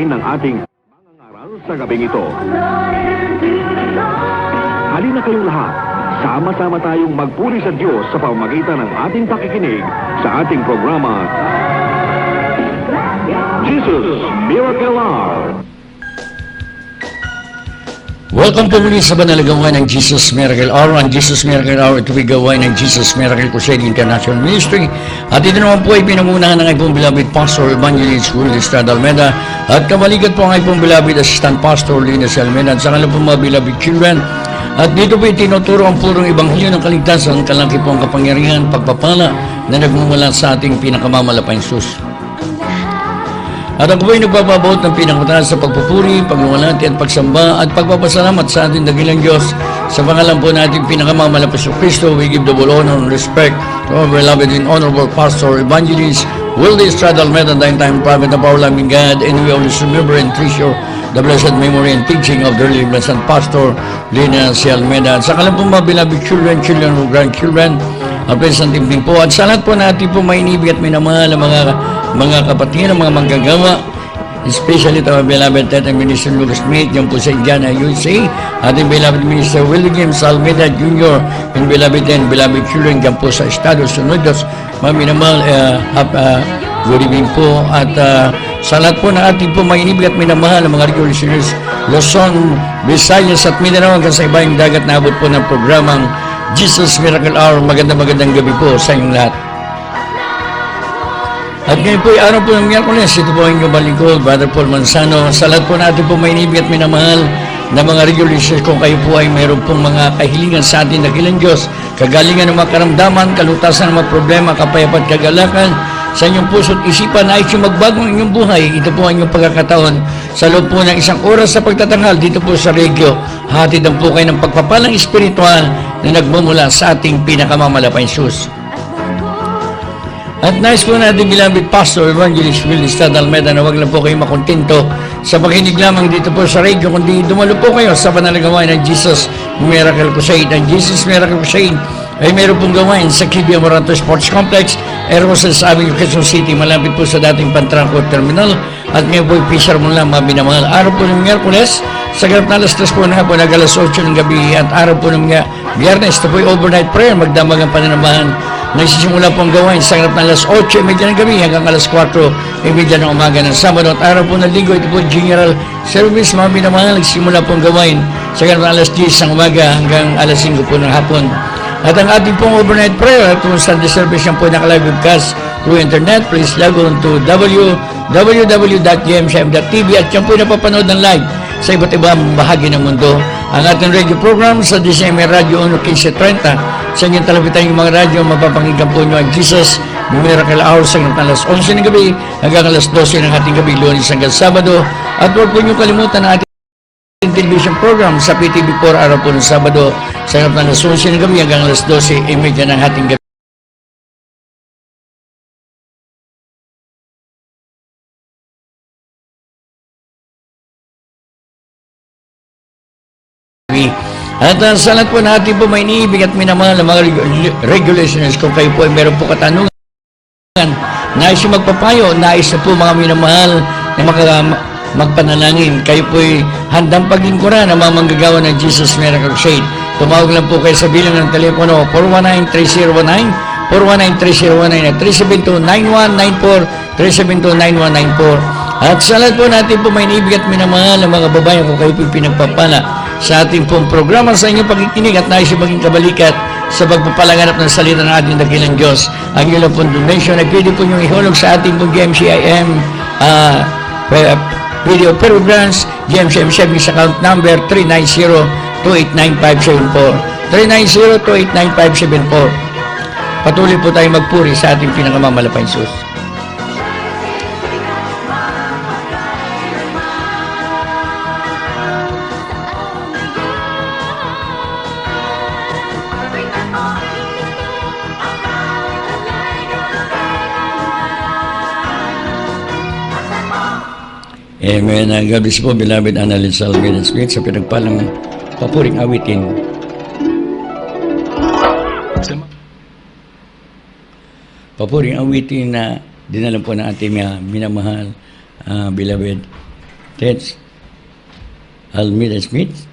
panalangin ng ating mangangaral sa gabing ito. Halina kayong lahat, sama-sama tayong magpuri sa Diyos sa pamamagitan ng ating pakikinig sa ating programa, Jesus Miracle Hour. Welcome po muli sa banal na gawain ng Jesus Miracle Hour. Ang Jesus Miracle Hour, ito ay gawain ng Jesus Miracle Crusade International Ministry. At ito naman po ay pinangunahan ng ipong beloved Pastor Evangelist Will Estrada Almeida. At kabalikat po ang ipong beloved Assistant Pastor Linus Almeida. At sa kanila po mga beloved children. At dito po itinuturo ang purong ebanghelyo ng kaligtasan, kalaki po ang kapangyarihan, pagpapala na nagmumula sa ating pinakamamalapayang Sus. At ako po'y nagbababaot ng pinakamataas sa pagpupuri, pagluwalhati at pagsamba at pagpapasalamat sa ating dakilang Diyos. Sa pangalan po natin pinakamamalapas sa Kristo, we give double honor and respect to our beloved and honorable Pastor Evangelist Will Estrada Almeida, time prophet of our loving God, and we always remember and treasure the blessed memory and teaching of the really blessed Pastor Linus Almeida. At sa kanila po mga beloved children or grandchildren, at present evening po. At sa lahat po natin po may inibig at minamahal ang mga kapatid, ang mga manggagawa, especially to our beloved Tetang Minister Lucas Smith, yan po sa Indiana, USA, ating beloved Minister Willie James Almeida Jr., and beloved children, yan po sa Estados Unidos, mga minamahal, good evening po. At sa lahat po na ating po may inibig at minamahal ang mga radio listeners, Luzon, Visayas at Mindanao hanggang sa ibang dagat na abot po ng programang Jesus Miracle Hour. Magandang gabi po sa inyong lahat. At ngayon po ay araw po ng Miyerkules, ito po ang inyong balingkod, Brother Paul Manzano. Sa lahat po natin po may inibig at minamahal na mga regulars, kung kayo po ay mayroon pong mga kahilingan sa ating dakilang Diyos, kagalingan ng mga karamdaman, kalutasan ng mga problema, kapayapaan, kagalakan sa inyong puso at isipan na ay magbago ang inyong buhay, ito po ang inyong pagkakataon sa loob po ng isang oras sa pagtatanghal dito po sa Regyo. Hatid ang po kayo ng pagpapalang espiritual na nagmumula sa ating pinakamamalapayang Sus. At nais po natin beloved Pastor Evangelist Will Estrada Almeida na wag lang po kayo makontento sa pakinig lamang dito po sa radio, kundi dumalo po kayo sa banal na gawain ng Jesus Miracle Crusade. Ang Jesus Miracle Crusade ay meron pong gawain sa Kibi Amoranto Sports Complex, Air Rosales Avenue, Quezon City, malapit po sa dating Pantranco Terminal. At ngayon po i-fisher mo lang mga binamahal. Araw po ng Miyerkules, sa ganap na alas 3 po na po, nag-alas 8 ng gabi. At araw po ng Biyernes, ito po yung overnight prayer, magdamag ang pananambahan. Nagsisimula po ang gawain sa ganap na alas 8:30 ng gabi hanggang alas 4:30 ng umaga ng Sabado. At araw po ng Linggo, ito po General Service, mga binamahal. Nagsisimula po ang gawain sa ganap na alas 10 ng umaga hanggang alas 5 po ng hapon. At ang ating pong overnight prayer, at kung Sunday service yan po naka-live webcast through internet, please log on to www.gmcm.tv at yan po napapanood ng live sa iba't ibang bahagi ng mundo. Ang ating radio program sa DCM Radio 1:15:30 sa inyong talapitan yung mga radio, mapapakinggan po nyo ang Jesus Miracle Hour sa alas 11 ng gabi hanggang alas 12 ng ating gabi, Lunes hanggang Sabado. At huwag po nyo kalimutan ang ating television program sa PTV4 araw po ng Sabado sa alas 11 ng gabi hanggang alas 12:30 ng ating gabi. At sa lahat po natin po may iniibig at minamahal ng mga regulations, kung kayo po ay meron po katanungan, nais yung magpapayo, nais na po mga minamahal na magpanalangin, kayo po ay handang paglingkuran ng mga manggagawa ng Jesus Miracle Crusade. Tumawag lang po kayo sa bilang ng telepono 419-3019, 419-3019 at 372-9194, 372-9194. At sa lahat po natin po may iniibig at minamahal ng mga babayan, kung kayo po pinagpapala sa ating pong programa, sa inyong pagkikinig at nais yung maging kabalikat sa pagpapalanganap ng salita ng ating dakilang Diyos. Ang ilang pong donation ay pwede po nyo ihulog sa ating pong GMCIM video programs, GMCIM savings account number 390-289-574, 390-289-574. Patuloy po tayo magpuri sa ating pinakamamalapayang Sus. Amen. Ang gabi po, beloved Annalyn Salvador Smith, sa pinagpalang papuring awitin. Papuring awitin na dinalan po ng ating minamahal, beloved Tets Almeida Smith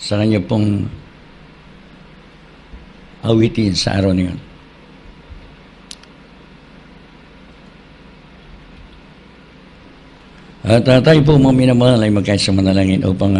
sa kanya pong awitin sa araw na yun. At tayo po mga minamahal ay magkaisa manalangin upang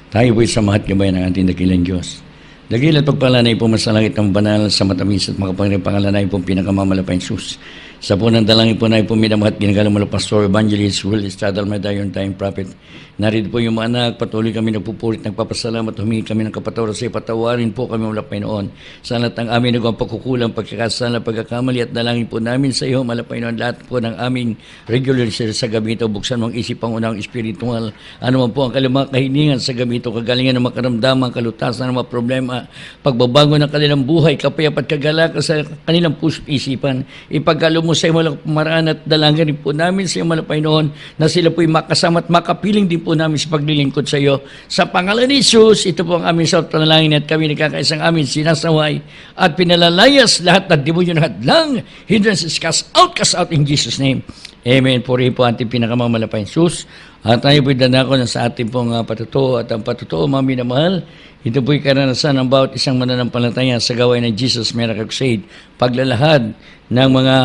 tayo po'y samahat gabayan ng ating dakilang Diyos. Dagil at pagpalanay po masalangit ng banal sa matamis at makapangyarihang pangalan po pinakamamalapay sus. Sa punang dalangin po na po minamahat ginagalang mo Pastor Evangelist Will Estrada Almeida, yung tayong prophet. Narito po yung mga anak, patuloy kami nagpupurit, nagpapasalamat, humingi kami ng kapatawaran sa patawarin po kami mula Panginoon. Sa lahat ng aming nagawang pagkukulang, pagkakasala, pagkakamali at dalangin po namin sa iyo, malapay Panginoon, lahat po ng aming regular sa gabi ito, buksan mong isip ang unang espiritual, ano man po ang kalimang kahiningan sa gabi ito, kagalingan ng makaramdaman, kalutasan ng mga problema, pagbabago ng kanilang buhay, kapayapat kagalakan sa kanilang puso't isipan, ipagkalo mo sa iyo malang pumaraan at dalangin po namin sa iyo malapay Panginoon, na sila po'y makasama at makapiling din po namin sa paglilingkod sa iyo. Sa pangalan ni Jesus, ito po ang aming sa panalangin at kami nagkakaisang amin sinasaway at pinalalayas lahat ng demonyo ng hadlang, hindrances, cast out in Jesus' name. Amen. Puri po ating pinakamamalapay Jesus. At tayo po'y danako na sa ating pong patutuo at ang patutuo, mga minamahal, ito po'y karanasan ng bawat isang mananampalataya sa gawain ng Jesus Miracle Crusade. Paglalahad ng mga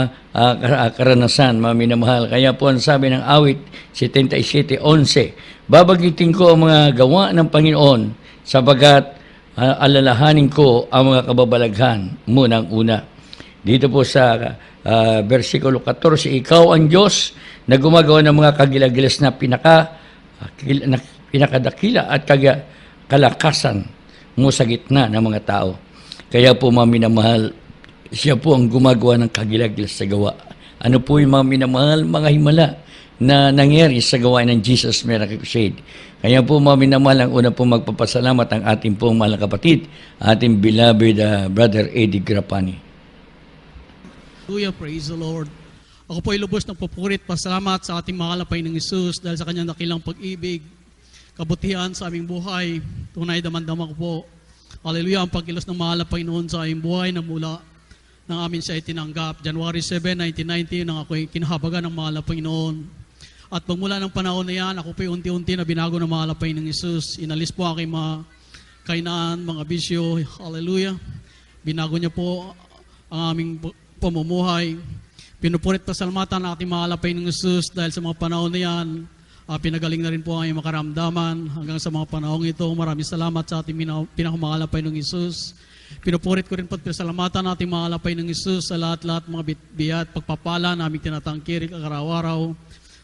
karanasan, mga minamahal. Kaya po ang sabi ng awit 77:11, babagitin ko ang mga gawa ng Panginoon sabagat alalahanin ko ang mga kababalaghan munang-una. Dito po sa versikulo 14, ikaw ang Diyos na gumagawa ng mga kagilagilas na pinakadakila at kalakasan mo sa gitna ng mga tao. Kaya po mga minamahal, siya po ang gumagawa ng kagilagilas sa gawa. Ano po yung mga minamahal, mga himala na nangyari sa gawain ng Jesus Miracle Crusade. Kaya po mga minamahal, ang una po magpapasalamat ang ating pong mahal na kapatid, ating beloved Brother Eddie Grapani. Hallelujah, praise the Lord. Ako po ay lubos ng pupurit, pasalamat sa ating makalapay ng Isus dahil sa kanyang dakilang pag-ibig, kabutihan sa aming buhay. Tunay damang-dama ko po. Hallelujah, ang pagkilos ng makalapay noon sa aming buhay na mula ng amin siya itinanggap. January 7, 1990, nang ako'y kinahabagan ng makalapay noon. At pagmula ng panahon na yan, ako po'y unti-unti na binago ng makalapay ng Isus. Inalis po aking mga kainaan, mga bisyo. Hallelujah. Binago niya po ang aming pamumuhay. Pinupurit pasalamatan ang ating makalapay ng Isus dahil sa mga panahon na yan, pinagaling na rin po ang iyong makaramdaman hanggang sa mga panahon ito. Maraming salamat sa ating pinakamakalapay ng Isus. Pinupurit ko rin po pasalamatan ang ating makalapay ng Isus sa lahat-lahat mga bitbiat, pagpapala na aming tinatangkirik ang araw-araw.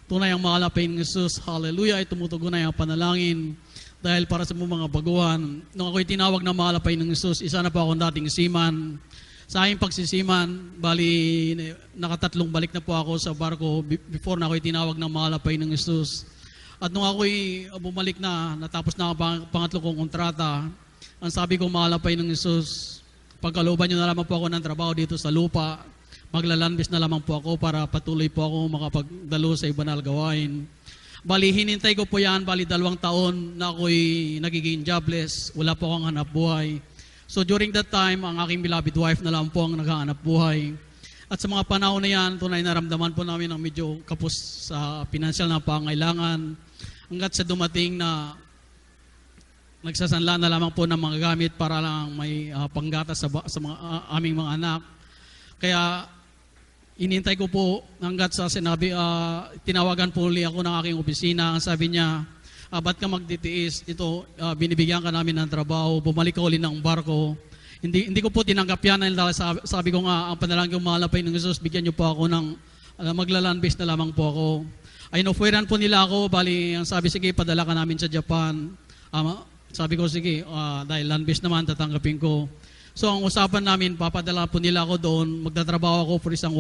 Tunay ang makalapay ng Isus. Hallelujah, ay tumutugon ang panalangin dahil para sa mga baguhan. Nung ako'y tinawag na makalapay ng Isus, isa na po akong dating seaman. Sa aking pagsisiman, bali, nakatatlong balik na po ako sa barko before na ako'y tinawag ng makalapay ng Isus. At nung ako'y bumalik na, natapos na ang pangatlo kong kontrata, ang sabi ko makalapay ng Isus, pagkalooban nyo na lamang po ako ng trabaho dito sa lupa, maglalanbis na lamang po ako para patuloy po ako makapagdalo sa banal gawain. Bali, hinintay ko po yan, 2 taon na ako'y nagiging jobless, wala po akong hanap buhay. So during that time, ang aking beloved wife na lang po ang naghahanap buhay. At sa mga panahon na yan, tunay naramdaman po namin ang medyo kapos sa pinansyal na pangailangan. Hanggat sa dumating na nagsasanla na lamang po ng mga gamit para lang may panggatas sa mga, aming mga anak. Kaya inintay ko po hanggat sa sinabi, tinawagan po ulit ako ng aking opisina. Ang sabi niya, ba't ka magtitiis? Ito, binibigyan ka namin ng trabaho, bumalik ka ulit ng barko. Hindi ko po tinanggap yan dahil sabi ko nga, ang panalangin kong mahalapay ng Jesus, bigyan niyo po ako ng maglalanbis na lamang po ako. Ay inofferan po nila ako, bali, ang sabi, sige, padala ka namin sa Japan. Sabi ko, sige, dahil lanbis naman, tatanggapin ko. So ang usapan namin, papadala po nila ako doon, magtatrabaho ako for isang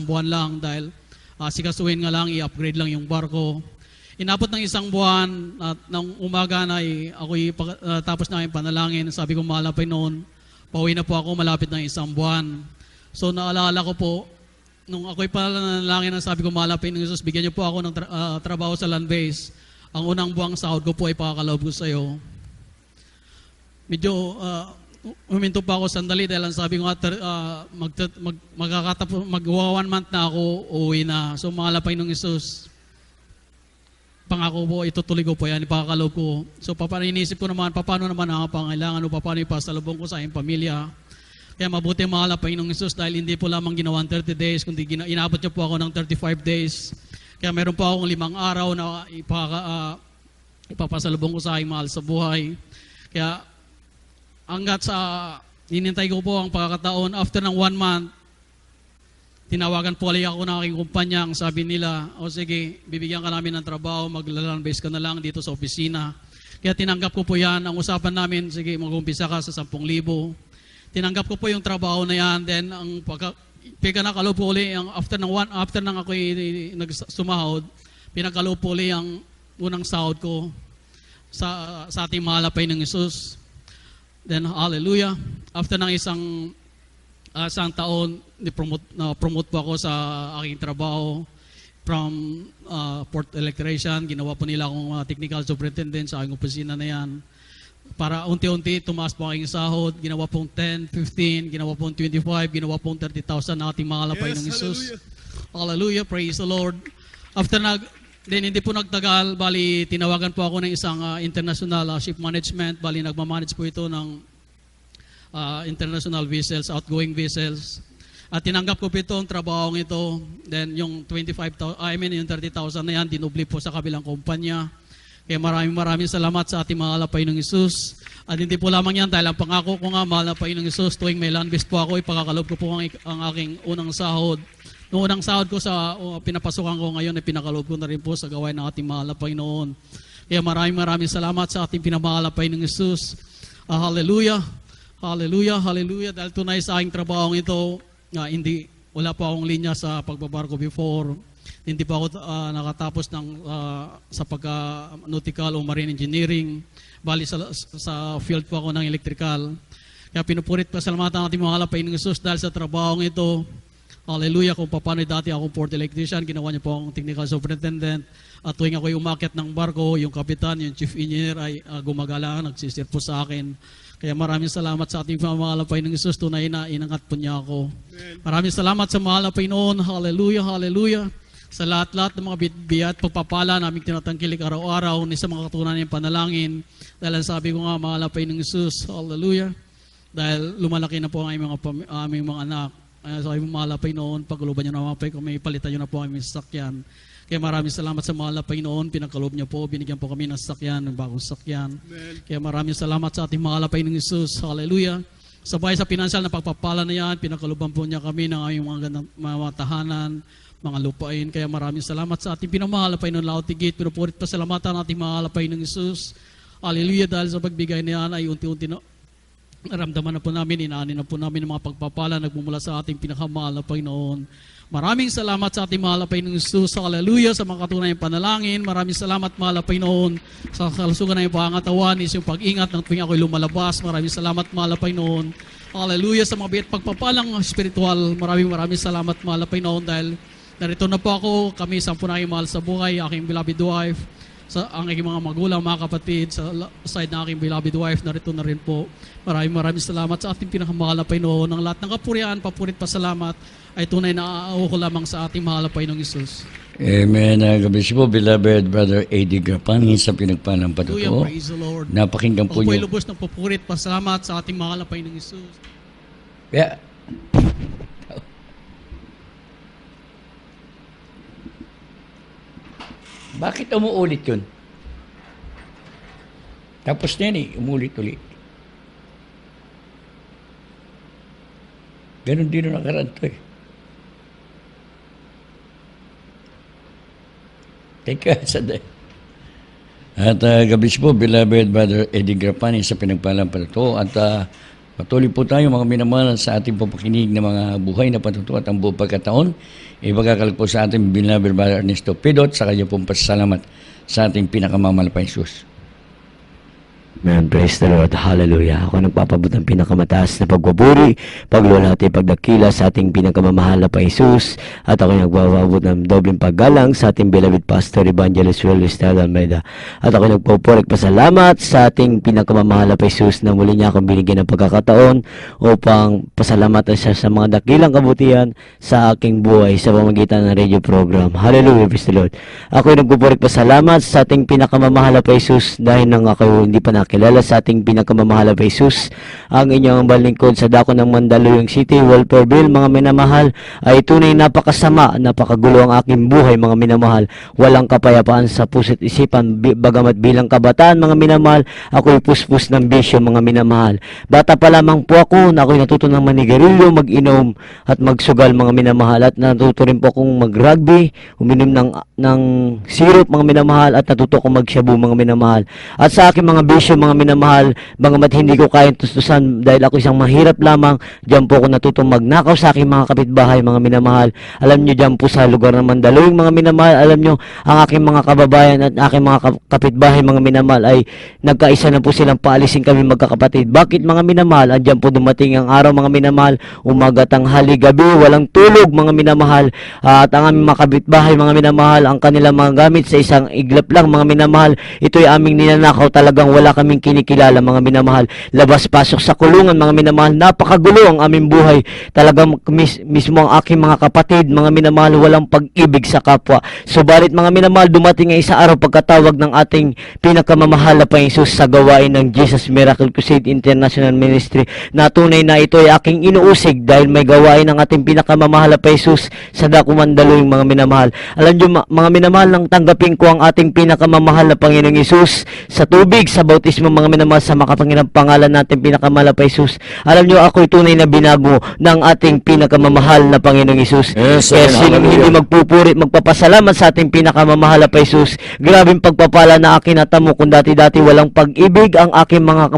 buwan lang dahil sikasuhin nga lang, i-upgrade lang yung barko. Inabot ng isang buwan at nang umaga na ako'y tapos na yung panalangin. Sabi ko malapit noon, pauwi na po ako malapit ng isang buwan. So naalala ko po, nung ako'y panalangin, sabi ko malapit ng Jesus, bigyan niyo po ako ng trabaho sa land base. Ang unang buwang sahod ko po ay pakakaloob ko sa iyo. Medyo huminto pa ako sandali dahil ang sabi ko mag-1 month na ako, uuwi na. So malapit ng Jesus. pangako po, itutuloy ko po yan, ipakakalob ko. So inisip ko naman, paano naman ang pangailangan o paano ipasalubong ko sa aking pamilya. Kaya mabuti mahal ang Panginoong Hesus dahil hindi po lamang ginawa 30 days, kundi inabot niya po ako ng 35 days. Kaya meron po akong 5 araw na ipapasalubong ko sa aking mahal sa buhay. Kaya hanggat sa hinintay ko po ang pagkakataon, after ng 1 month, tinawagan po ulit ako ng aking kumpanya. Ang sabi nila, o sige, bibigyan ka namin ng trabaho, maglalang base ka na lang dito sa opisina. Kaya tinanggap ko po yan. Ang usapan namin, sige, mag-umpisa ka sa 10,000. Tinanggap ko po yung trabaho na yan. Then, ang pinakalob po ulit, after ng ako nagsumahod, pinakalob po ulit ang unang sahod ko sa ating mahal na Panginoong Hesus. Then, hallelujah. After ng isang taon, promote po ako sa aking trabaho from port electrician. Ginawa po nila akong technical superintendent sa aking opisina na yan. Para unti-unti, tumaas po aking sahod. Ginawa pong 10, 15, ginawa pong 25, ginawa pong 30,000 na ating mahal na Panginoong Hesus. Hallelujah, praise the Lord. After hindi po nagtagal, bali tinawagan po ako ng isang international ship management. Bali nagmamanage po ito ng international vessels, outgoing vessels. At tinanggap ko po ito ang trabahong ito. Then yung 30,000 na yan, dinubli po sa kabilang kumpanya. Kaya maraming salamat sa ating mahal na Panginoong Hesus. At hindi po lamang yan dahil ang pangako ko nga, mahal na Panginoong Hesus, tuwing may land base po ako, ipakakalob ko po ang aking unang sahod. Noong unang sahod ko sa pinapasukan ko ngayon, ay pinakalob ko na rin po sa gawain ng ating mahal na Panginoon. Kaya maraming salamat sa ating pinamahal na Panginoong Hesus. Hallelujah, hallelujah, hallelujah. Dahil tunay sa aking trabahong ito, wala pa akong linya sa pagbabarko before. Hindi pa ako nakatapos sa pagka-nautical o marine engineering. Bali sa field po ako ng electrical. Kaya pinupurit pa salamatan ang ating mahal na Panginoong Hesus dahil sa trabahong ito. Hallelujah, kung paano dati akong port electrician, ginawa niya po akong technical superintendent. At tuwing ako'y umakyat ng barko, yung kapitan, yung chief engineer ay gumagala, nagsisir po sa akin. Kaya maraming salamat sa ating mahal na Panginoong Hesus, tunay na inangat po niya ako. Maraming salamat sa mahal na Panginoon. Hallelujah, hallelujah. Sa lahat-lahat ng mga bitbiya at pagpapala naming tinatangkilik araw-araw ni sa mga katunan ng panalangin. Dahil sabi ko nga, mahal na Panginoong Hesus, hallelujah. Dahil lumalaki na po ang aming mga anak. Sabi mo, mahal na Panginoon, pagluban niyo na mga may palitan niyo na po ang aming sasakyan. Kaya maraming salamat sa mahal na Panginoon, pinagkaloob niyo po, binigyan po kami ng sasakyan, ng bagong sasakyan. Kaya maraming salamat sa ating mahal na Panginoong Hesus, hallelujah. Sabay sa pinansyal na pagpapala na yan, pinagkalooban po niya kami ng aming mga tahanan, mga lupain. Kaya maraming salamat sa ating pinamahal na Panginoon Lautigit. Pinupurit pa salamatan nating mahal na Panginoong Hesus. Hallelujah, dahil sa pagbigay na yan ay unti-unti na naramdaman na po namin, inaanin na po namin ang mga pagpapala nagmumula sa ating pinakamahal na Panginoon. Maraming salamat sa ating mahal na Panginoong Hesus. Hallelujah, sa mga katunay ng panalangin. Maraming salamat mahal na Panginoon sa kalusugan ng pangatawan, is yung pag-ingat ng tuwing ako'y lumalabas. Maraming salamat mahal na Panginoon. Hallelujah, sa mga biyat pagpapalang spiritual. Maraming salamat mahal na Panginoon dahil narito na po ako, kami sampu na mahal sa buhay, aking beloved wife, ang aking mga magulang, mga kapatid, sa side na aking beloved wife, narito na rin po. Maraming salamat sa ating pinakamahal na Panginoon. Ang lahat ng kapurihan, papurit pasalamat, ay tunay na aao ko lamang sa ating mahal na Panginoong Hesus. Amen. Gabi po, beloved Brother Eddie Grapani, sa pinagpalang Hallelujah, patuto. praise the Lord. Napakinggan po Ako po'y niyo. lubos ng papurit pasalamat sa ating mahal na Panginoong Hesus. Yeah. Bakit umuulit yun? Tapos na yan umulit-ulit. Ganon din ang nakaraan to Teka, saday. At gabi po, beloved Brother Eddie Grapani, sa pinagpalang patuto. At patuloy po tayo mga minamahal sa ating papakinig ng mga buhay na patuto at ang buong pagkataon. Ibagakalag po sa ating beloved Brother Ernesto Pidot sa kanya pong pasalamat sa ating pinakamamahal na Hesus. Man, praise the Lord. Hallelujah. Ako nagpapabot ng pinakamataas na pagpupuri, paglulati, pagdakila sa ating pinakamamahal na Jesus. At ako nagpapabot ng dobleng paggalang sa ating beloved Pastor Evangelist Will Estrada Almeida. At ako nagpupurik pasalamat sa ating pinakamamahal na Jesus na muli niya akong binigyan ng pagkakataon upang pasalamatan siya sa mga dakilang kabutihan sa aking buhay sa pamamagitan ng radio program. Hallelujah, praise the Lord. Ako nagpupurik pasalamat sa ating pinakamamahal na Jesus dahil nang ako hindi pa nakilala sa ating pinakamamahal na Jesus, ang inyong balingkod sa dako ng Mandaluyong City, Walperville, mga minamahal, ay tunay napakasama, napakagulo ang aking buhay, mga minamahal. Walang kapayapaan sa puso't isipan, bagamat bilang kabataan, mga minamahal, ako'y puspos ng bisyo, mga minamahal. Bata pa lamang po ako na ako'y natuto ng manigarilyo, mag-inom at magsugal, mga minamahal, at natuto rin po akong mag-rugby, uminom ng syrup, mga minamahal, at natuto akong magshabu, mga minamahal. At sa aking mga bisyo, mga minamahal, bagamat hindi ko kayang tustusan dahil ako isang mahirap lamang, diyan po ako natutong magnakaw sa aking mga kapitbahay, mga minamahal. Alam nyo, diyan po sa lugar ng Mandaluyong, mga minamahal, alam nyo, ang aking mga kababayan at aking mga kapitbahay, mga minamahal, ay nagkaisa na po silang paalisin kami magkakapatid. Bakit, mga minamahal? Andiyan po dumating ang araw, mga minamahal, umaga, tanghali, gabi, walang tulog, mga minamahal, at ang aming mga kapitbahay, mga minamahal, ang kanilang mga gamit sa isang iglap lang, mga minamahal, ito'y aming ninanakaw. Talagang wala kaming kinikilala, mga minamahal. Labas-pasok sa kulungan, mga minamahal. Napakagulo ang aming buhay. Talagang mismo ang aking mga kapatid, mga minamahal, walang pag-ibig sa kapwa. Subalit, mga minamahal, dumating ang isa araw pagkatawag ng ating pinakamamahal na Jesus sa gawain ng Jesus Miracle Crusade International Ministry, na tunay na ito ay aking inuusig dahil may gawain ng ating pinakamamahal na Jesus sa dako Mandaluyong, mga minamahal. Alam nyo, mga minamahal, nang tanggapin ko ang ating pinakamamahal na Panginoong Jesus sa tubig, sa bautismo, mga minamahal, sa makapangyarihang pangalan natin pinakamamahal na Jesus. Alam nyo, ako'y tunay na binago ng ating pinakamamahal na Panginoong Jesus. Yes, Kaya amen. sinong hindi magpupuri, magpapasalamat sa ating pinakamamahal na Jesus. Grabing pagpapala na akin natamo kung dati-dati walang pag-ibig ang aking mga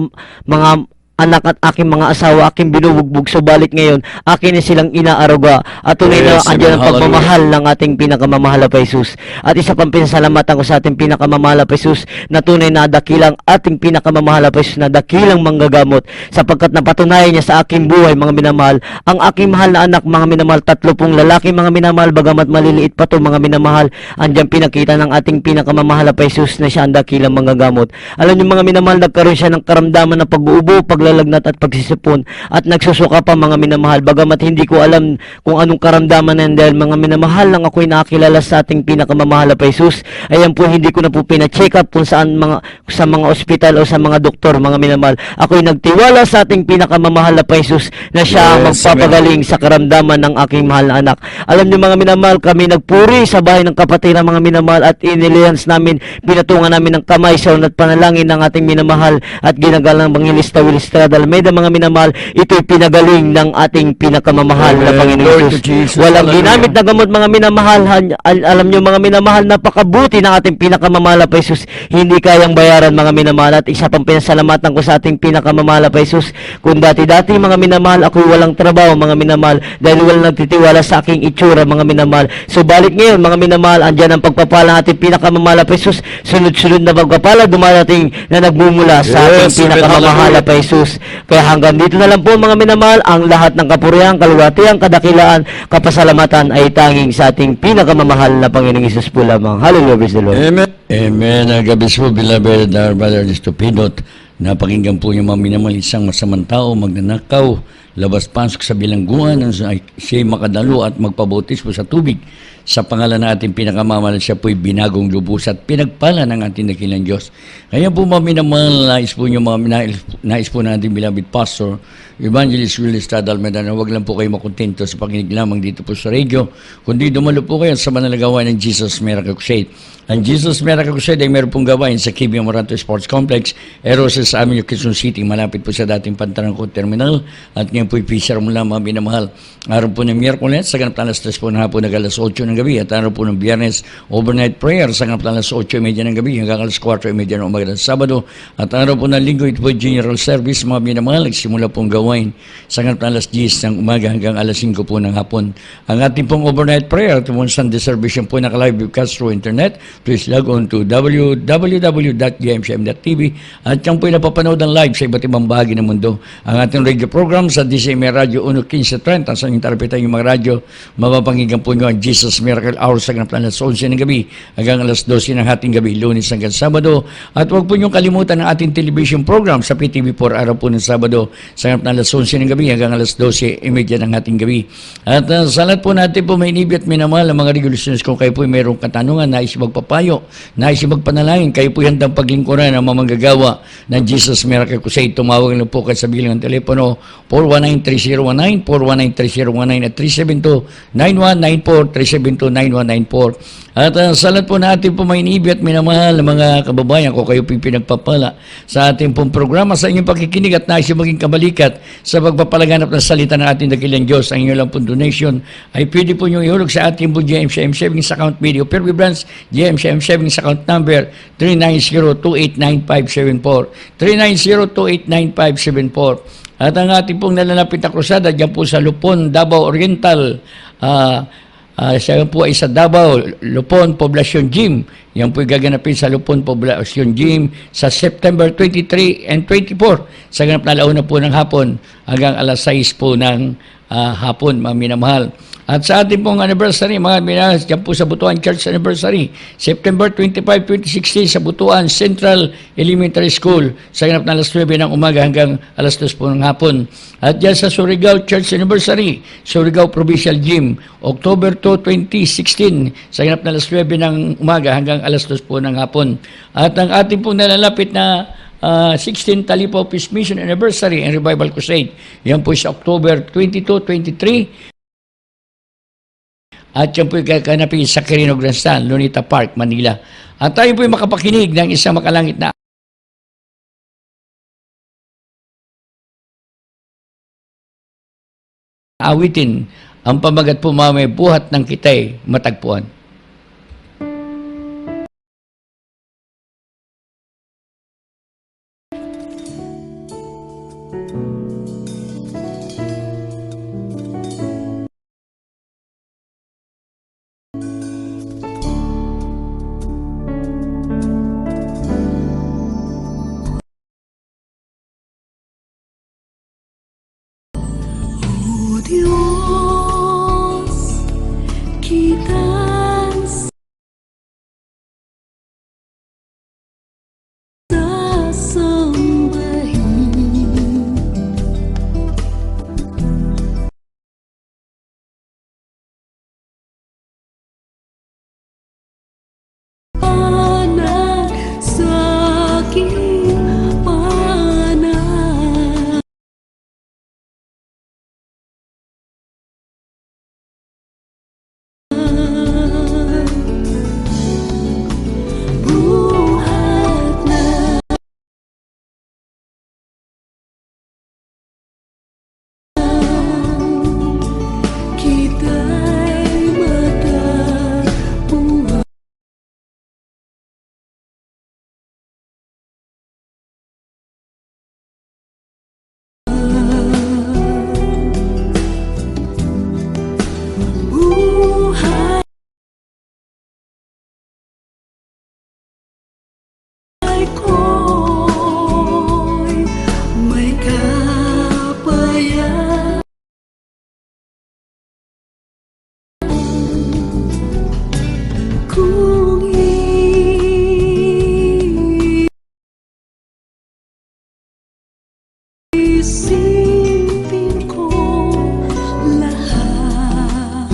anak at aking mga asawa, aking binubugbog, subalit ngayon akin na silang inaaruga at tunay na Yes, andyan ang amen. pagmamahal ng ating pinakamamahal na Jesus. At isa pang pinasalamatan ko sa ating pinakamamahal na Jesus na tunay na dakilang ating pinakamamahal na Jesus na dakilang manggagamot, sapagkat napatunayan niya sa aking buhay, mga minamahal, ang aking mahal na anak, mga minamahal, 30 lalaki, mga minamahal, bagamat maliliit pa to, mga minamahal, andyan pinakita ng ating pinakamamahal na Jesus na siya ang dakilang manggagamot. Alam niyo, mga minamahal, nagkaroon siya ng karamdaman ng pag-uubo, paglalagnat at pagsisipon, at nagsusuka pa, mga minamahal, bagamat hindi ko alam kung anong karamdaman na yan, dahil mga minamahal, lang ako'y nakakilala sa ating pinakamamahal na Jesus. Ayan po, hindi ko na po pina-check up kung saan sa mga ospital o sa mga doktor, mga minamahal. Ako'y nagtiwala sa ating pinakamamahal na Jesus na siya ang Yes, magpapagaling sa karamdaman ng aking mahal na anak. Alam niyo, mga minamahal, kami nagpuri sa bahay ng kapatid ng mga minamahal at inilihans namin, pinatungan namin ng kamay sa at panalangin ng ating minamahal at ginagalang Evangelista Will Estrada Almeida, mga minamahal. Ito'y pinagaling ng ating pinakamamahal na Amen. Panginoon Lord Jesus. to Jesus. Walang Hallelujah. ginamit na gamot, mga minamahal. Alam niyo, mga minamahal, napakabuti ng ating pinakamamahal na Jesus. Hindi kayang bayaran, mga minamahal. At isa pang pinasalamatan ko sa ating pinakamamahal na Jesus. Kung dati-dati, mga minamahal, ako'y walang trabaho, mga minamahal, dahil walang nagtitiwala sa aking itsura, mga minamahal. Subalit ngayon, mga minamahal, andyan ang pagpapala ng ating pinakamamahal na Jesus. Sunod-sunod na pagpapala dumarating na nagmumula sa ating Yes, pinakamamahal na hallelujah. Jesus. Kaya hanggang dito na lang po, mga minamahal, ang lahat ng kapurihan, kaluwatihan, kadakilaan, kapasalamatan ay tanging sa ating pinakamamahal na Panginoong Jesus po lamang. Hallelujah, praise the Lord. Amen. Amen. Gabis po, beloved our brother Estupidot. Napakinggan po niyo, mga minamahal, isang masamang tao, magnanakaw, labas-pasok sa bilangguan, siya'y makadalo at magpabautismo sa tubig. Sa pangalan na ating pinakamamahal, siya po'y binagong lubos at pinagpala ng ating dakilang Diyos. Kaya po, mga minamahal, nais po ng ating beloved Pastor Evangelist Will Estrada Almeida, na huwag lang po kayo makontento sa pakinig lamang dito po sa radio, kundi dumalo po kayo sa manalagawan ng Jesus Miracle Crusade. Ang Jesus Miracle Crusade ay meron pong gawain sa KB Amaranto Sports Complex, Roses Avenue, Quezon City, malapit po sa dating Pantarangco Terminal. At ngayon yan po'y pisar mo lang, mga minamahal. Araw po ng Miyerkules, sa ganap na alas 3 po ng hapon, hanggang alas 8 ng gabi. At araw po ng Biyernes, overnight prayer, sa ganap na alas 8:30 ng gabi, hanggang alas 4:30 ng umaga ng Sabado. At araw po ng Linggo, ito po general service, mga minamahal. Nagsimula pong gawain sa ganap na alas 10 ng umaga hanggang alas 5 po ng hapon. Ang ating pong overnight prayer, ito pong Sunday service yan po naka-live webcast through internet. Please log on to www.gmcm.tv at yan po napapanood ang live sa iba't ibang bahagi ng mundo. Ang ating radio program sa DCMA Radio 1530, sa inyong tarapitan yung mga radyo, mapapanggigan po nyo ang Jesus Miracle Hour sa ganap na alas 11 ng gabi hanggang alas 12 ng hating gabi, Lunes hanggang Sabado. At huwag po nyo kalimutan ang ating television program sa PTV4 araw po ng Sabado sa ganap na alas 11 ng gabi hanggang alas 12:30 ng hating gabi. At sa lahat po natin po may inibig at minamahal ang mga regulations kung kayo po mayroong katanungan, nais magpapayo, nais magpanalangin, kayo po handang paglingkuran ang mga manggagawa ng Jesus Miracle Crusade. Tumawag lang po kayo sa bilang ng telepono 419-3019, 419-3019 at 372-9194, 372-9194. At sa lahat po natin po may inibig at minamahal ng mga kababayan, kung kayo po pinagpapala sa ating pong programa, sa inyong pakikinig at nais maging kabalikat sa pagpapalaganap ng salita ng ating dakilang Diyos, ang inyong lang pong donation ay pwede po nyo ihulog sa ating po GMCM Savings Account Video Pervi Branch, GMCM Savings Account Number 390-289574, 390-289574. At ang ating pong nalalapit na krusada dyan po sa Lupon, Davao Oriental, siya po ay sa Davao, Lupon Poblacion Gym. Yan po ay gaganapin sa Lupon Poblacion Gym sa September 23 and 24. Sa ganap na launa po ng hapon hanggang alas 6 po ng hapon, mga minamahal. At sa ating pong anniversary, mga minamahal, dyan po sa Butuan Church Anniversary, September 25, 2016 sa Butuan Central Elementary School, sa ganap na alas 9 ng umaga hanggang alas 2 po ng hapon. At dyan sa Surigao Church Anniversary, Surigao Provincial Gym, October 2, 2016, sa ganap na alas 9 ng umaga hanggang alas 2 po ng hapon. At ang ating pong nalalapit na 16 Talipa Peace Mission Anniversary and Revival Crusade, yan po sa October 22, 23, at yan po'y kakanapin sa Quirino Grandstand, Lunita Park, Manila. At tayo po'y makapakinig ng isang makalangit na awitin. Ang pamagat po may buhat ng kitay matagpuan. Diyos, kitang sasambahin. Anak sa aking panahon. Buhat na kita'y matagpuan. Buhay ko'y may kapayapaan. Kung iisipin ko lahat,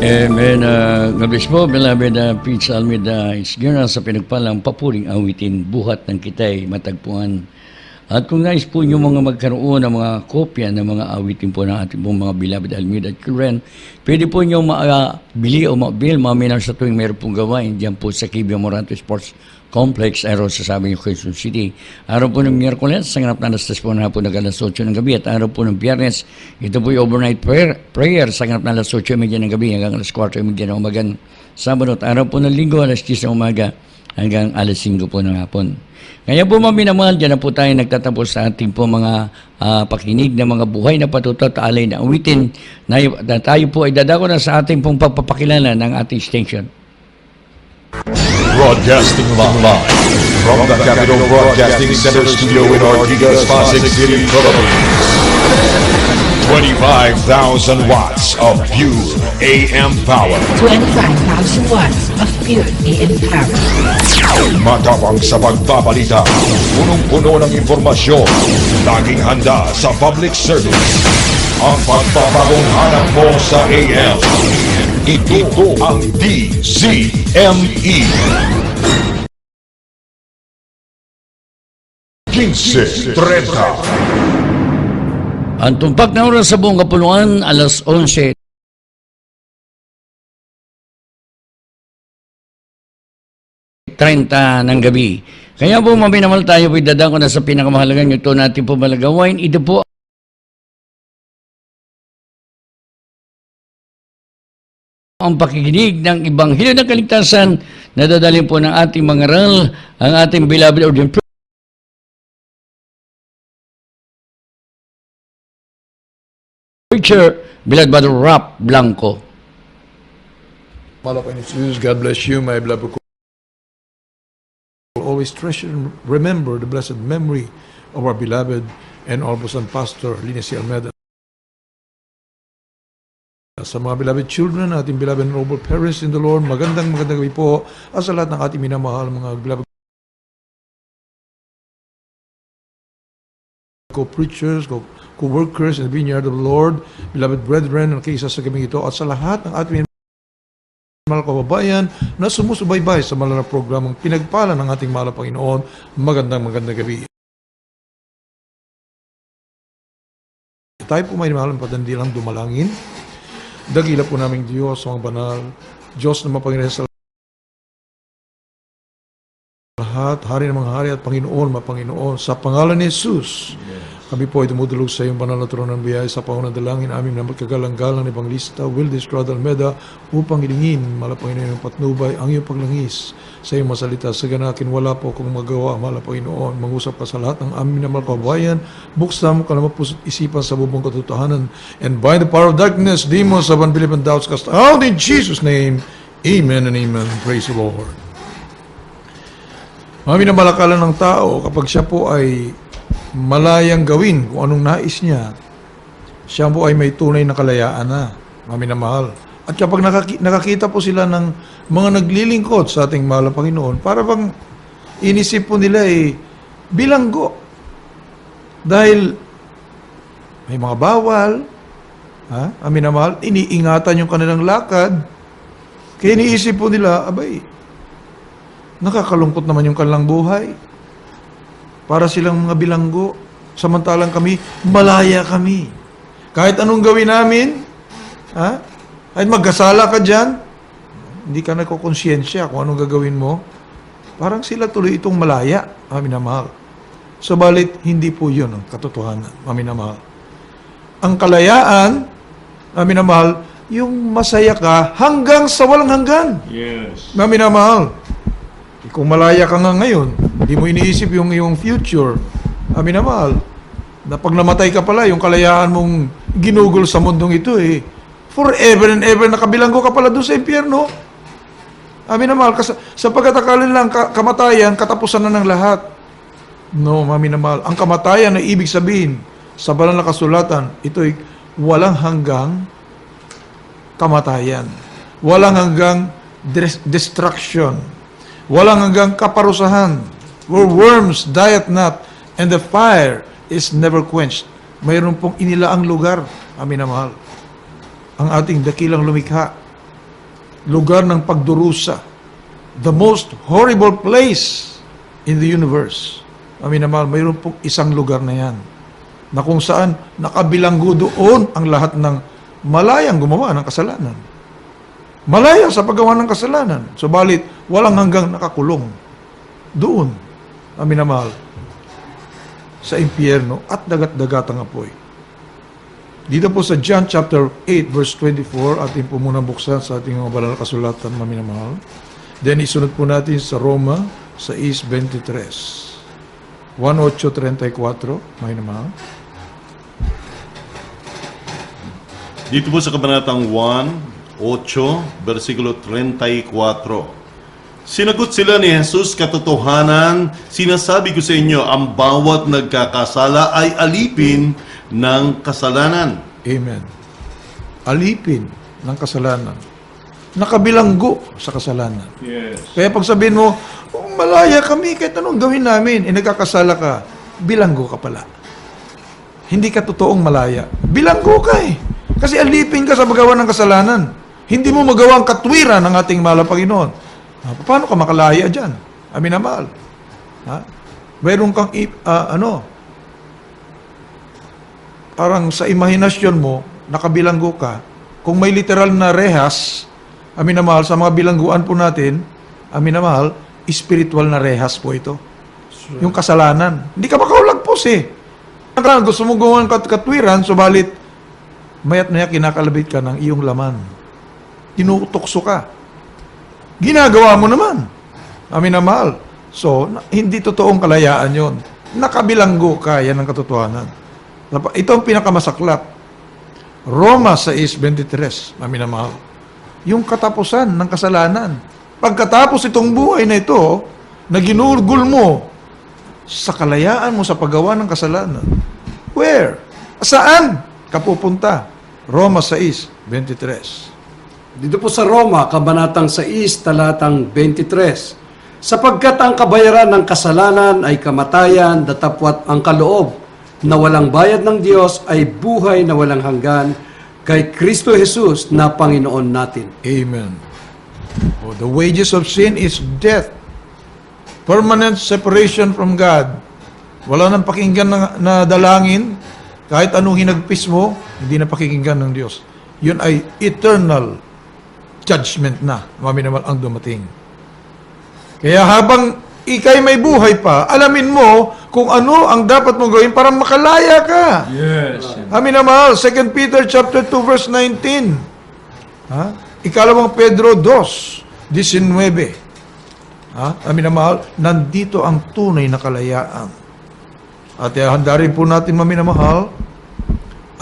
Amen. God bless po, beloved Prince Almeida Isgera sa pinagpalang papuring awitin, buhat ng kitay matagpuan. At kung nais po nyo mga magkaroon ng mga kopya ng mga awitin po ng ating pong mga beloved Almeida at children, pwede po nyo mabili o mabil maminaw sa tuwing meron pong gawain dyan po sa Kibia Moranto Sports Complex, araw sa sabi ng Quezon City. Araw po ng Miyerkules, sa ganap na alas 3 po na po ng alas 8 ng gabi. At araw po ng Biyernes, ito po yung overnight prayer sa ganap na alas 8:30 ng gabi hanggang alas 4:30 ng umagan. Sabado at araw po ng Linggo, alas 10 ng umaga hanggang alas 5 po ng hapon. Kaya po mga minamahal, dyan na po tayo nagtatapos sa ating po mga pakinig ng mga buhay na patutot alay na awitin na tayo po ay dadako na sa ating pong pagpapakilala ng ating station. Broadcasting live from the Capital Broadcasting Center studio in Ortigas, Pasig City, Philippines. 25,000 watts of pure AM power. 25,000 watts of pure AM power. Matapang sa pagbabalita, punong-puno ng informasyon, laging handa sa public service. Ang pagpapagong hanap mo sa AM. Ito ang DZME. 15:30. Ang tumpak na oras sa buong kapuluan, alas 11:30 ng gabi. Kaya po maminamal tayo po idadako na sa pinakamahalagang ito natin po malagawain. Ito po ang pakikinig ng Ibanghilyo ng Kaligtasan na dadalhin po ng ating mga aral, ang ating beloved audience preacher, beloved Brother Rap Blanco. Malapay ni Jesus, God bless you, my beloved. Always treasure and remember the blessed memory of our beloved and almost pastor, Linus C. Almeida. Sa mga beloved children, ating beloved and noble parents in the Lord, magandang gabi po at sa lahat ng ating minamahal mga beloved co-preachers, co-workers in the vineyard of the Lord, beloved brethren, ang kaisa sa gabing ito, at sa lahat ng ating mga kababayan na sumusubaybay sa malalang programang pinagpala ng ating mahal na Panginoon, magandang gabi. Tayo po may mahal ng padandilang dumalangin. Dagila po naming Diyos, mga banal, Diyos na mapanginoon sa lahat, Hari ng mga hari at Panginoon, mapanginoon, sa pangalan ni Jesus, kami po ay tumutulog sa iyong banal na trono ng biyaya sa pangunadalangin aming na magkagalang-galang ni Evangelista Wildes Crowder Almeida upang ilingin, malapanginoon ng patnubay, ang iyong paglangis sa iyong masalita. Sa ganakin, wala po akong magawa, malapanginoon. Mangusap ka sa lahat ng aming na malakabayan, buksan mo ka naman puso't isipan sa bubong katotohanan, and by the power of darkness, demons of unbelief and doubts cast out in Jesus' name. Amen and amen. Praise the Lord. Mga minamalakalan ng tao, kapag siya po ay malayang gawin kung anong nais niya, siya po ay may tunay na kalayaan na, mga minamahal. At kapag nakakita po sila ng mga naglilingkod sa ating mahal na Panginoon, para bang inisip po nila bilanggo. Dahil may mga bawal, mga minamahal, iniingatan yung kanilang lakad, kaya iniisip po nila, abay, nakakalungkot naman yung kanilang buhay. Para silang mga bilanggo. Samantalang kami, malaya kami. Kahit anong gawin namin, kahit magkasala ka dyan, hindi ka nagkukonsyensya kung anong gagawin mo. Parang sila tuloy itong malaya, minamahal. Subalit, hindi po yun ang katotohanan, minamahal. Ang kalayaan, minamahal, yung masaya ka hanggang sa walang hanggan. Yes. Minamahal. Kung malaya ka nga ngayon, hindi mo iniisip yung iyong future. Minamahal, na pag namatay ka pala, yung kalayaan mong ginugol sa mundong ito, forever and ever nakabilanggo ka pala doon sa impyerno. Minamahal, sa pagkatakalin lang, kamatayan, katapusan na ng lahat. No, minamahal, ang kamatayan na ibig sabihin, sa banal na kasulatan, ito'y walang hanggang kamatayan. Walang hanggang destruction. Walang hanggang kaparusahan, where worms diet not, and the fire is never quenched. Mayroon pong inilaang lugar, minamahal. Ang ating dakilang lumikha, lugar ng pagdurusa. The most horrible place in the universe. Minamahal, mayroon pong isang lugar na yan na kung saan nakabilanggo doon ang lahat ng malayang gumawa ng kasalanan. Malaya sa paggawa ng kasalanan. Subalit, walang hanggang nakakulong doon, minamahal, sa impyerno at dagat-dagatang apoy. Dito po sa John chapter 8 verse 24, atin po muna buksan sa ating mga banal na kasulatan, minamahal. Then isunod po natin sa Roma 6:23. 1:8:34, minamahal. Dito po sa Kabanatang 1:8, versikulo 34. Sinagot sila ni Jesus, katotohanan, sinasabi ko sa inyo, ang bawat nagkakasala ay alipin ng kasalanan. Amen. Alipin ng kasalanan. Nakabilanggo sa kasalanan. Yes. Kaya pag sabihin mo, oh, malaya kami, kahit anong gawin namin, nagkakasala ka, bilanggo ka pala. Hindi ka totoong malaya. Bilanggo ka eh. Kasi alipin ka sa paggawa ng kasalanan. Hindi mo magawa ang katwiran ng ating mahal na Panginoon. Paano ka makalaya dyan? Amin na mahal. Mayroon kang, parang sa imahinasyon mo, nakabilanggo ka. Kung may literal na rehas, amin na mahal, sa mga bilangguan po natin, amin na mahal, spiritual na rehas po ito. Sure. Yung kasalanan. Hindi ka makaulagpos eh. Gusto mo gawin katwiran, subalit, mayat maya kinakalabit ka ng iyong laman. Tinutokso ka. Ginagawa mo naman. Amin na mahal. So, hindi totoong kalayaan yon. Nakabilanggo ka, yan ang katotohanan. Ito ang pinakamasaklap. Roma 6:23, amin na mahal. Yung katapusan ng kasalanan. Pagkatapos itong buhay na ito, na ginugol mo sa kalayaan mo sa paggawa ng kasalanan. Where? Saan ka pupunta? Roma 6:23. Dito po sa Roma, Kabanatang 6, talatang 23. Sapagkat ang kabayaran ng kasalanan ay kamatayan, datapwat ang kaloob na walang bayad ng Diyos ay buhay na walang hanggan kay Kristo Jesus na Panginoon natin. Amen. Oh, the wages of sin is death. Permanent separation from God. Wala nang pakinggan na dalangin. Kahit anong hinagpis mo, hindi na pakinggan ng Diyos. Yun ay eternal judgment na, naman ang dumating. Kaya habang ikay may buhay pa, alamin mo kung ano ang dapat mong gawin para makalaya ka. Yes. Amin na mahal, 2 Peter chapter 2 verse 19. Ikalawang Pedro 2:19. Amin na mahal, nandito ang tunay na kalayaan. At handa rin po natin, amin na mahal,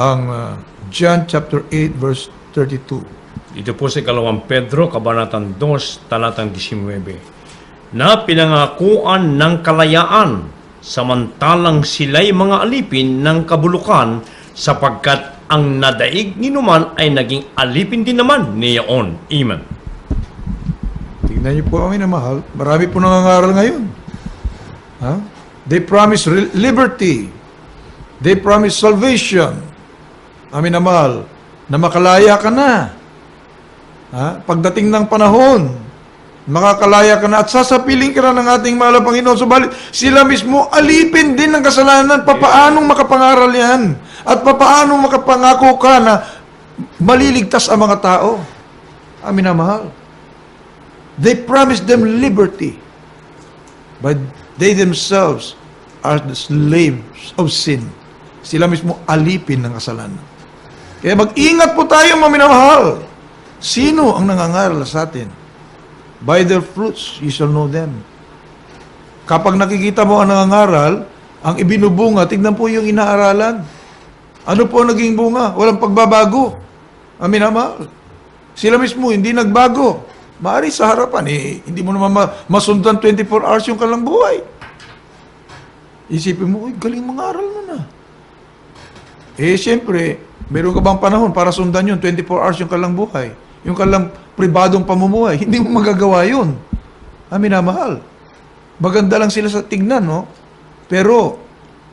ang John chapter 8 verse 32. Dito po sa Ikalawang Pedro, Kabanatang 2, talatang 19. Na pinangakuan ng kalayaan, samantalang sila'y mga alipin ng kabulukan, sapagkat ang nadaig ni numan ay naging alipin din naman niyaon. Amen. Tingnan niyo po kami na mahal, marami po nangangaral ngayon. They promise liberty. They promise salvation. Amin na mahal, na makalaya ka na. Pagdating ng panahon, makakalaya ka na at sasapiling ka na ng ating mahal na Panginoon. Subalit, sila mismo alipin din ng kasalanan. Papaanong makapangaral yan? At papaanong makapangako ka na maliligtas ang mga tao? Amin na mahal. They promised them liberty, but they themselves are the slaves of sin. Sila mismo alipin ng kasalanan. Kaya mag-ingat po tayo, mga minamahal. Sino ang nangangaral sa atin? By their fruits, you shall know them. Kapag nakikita mo ang nangangaral, ang ibinubunga, tignan po yung inaaralan. Ano po naging bunga? Walang pagbabago. Amin naman. Sila mismo, hindi nagbago. Maari sa harapan, hindi mo naman masundan 24 hours yung kalang buhay. Isipin mo, galing mangaral mo na. Siyempre, meron ka bang panahon para sundan yun, 24 hours yung kalang buhay? Yung kalang pribadong pamumuhay, hindi mo magagawa yun. Amin na mahal. Maganda lang sila sa tignan, no? Pero,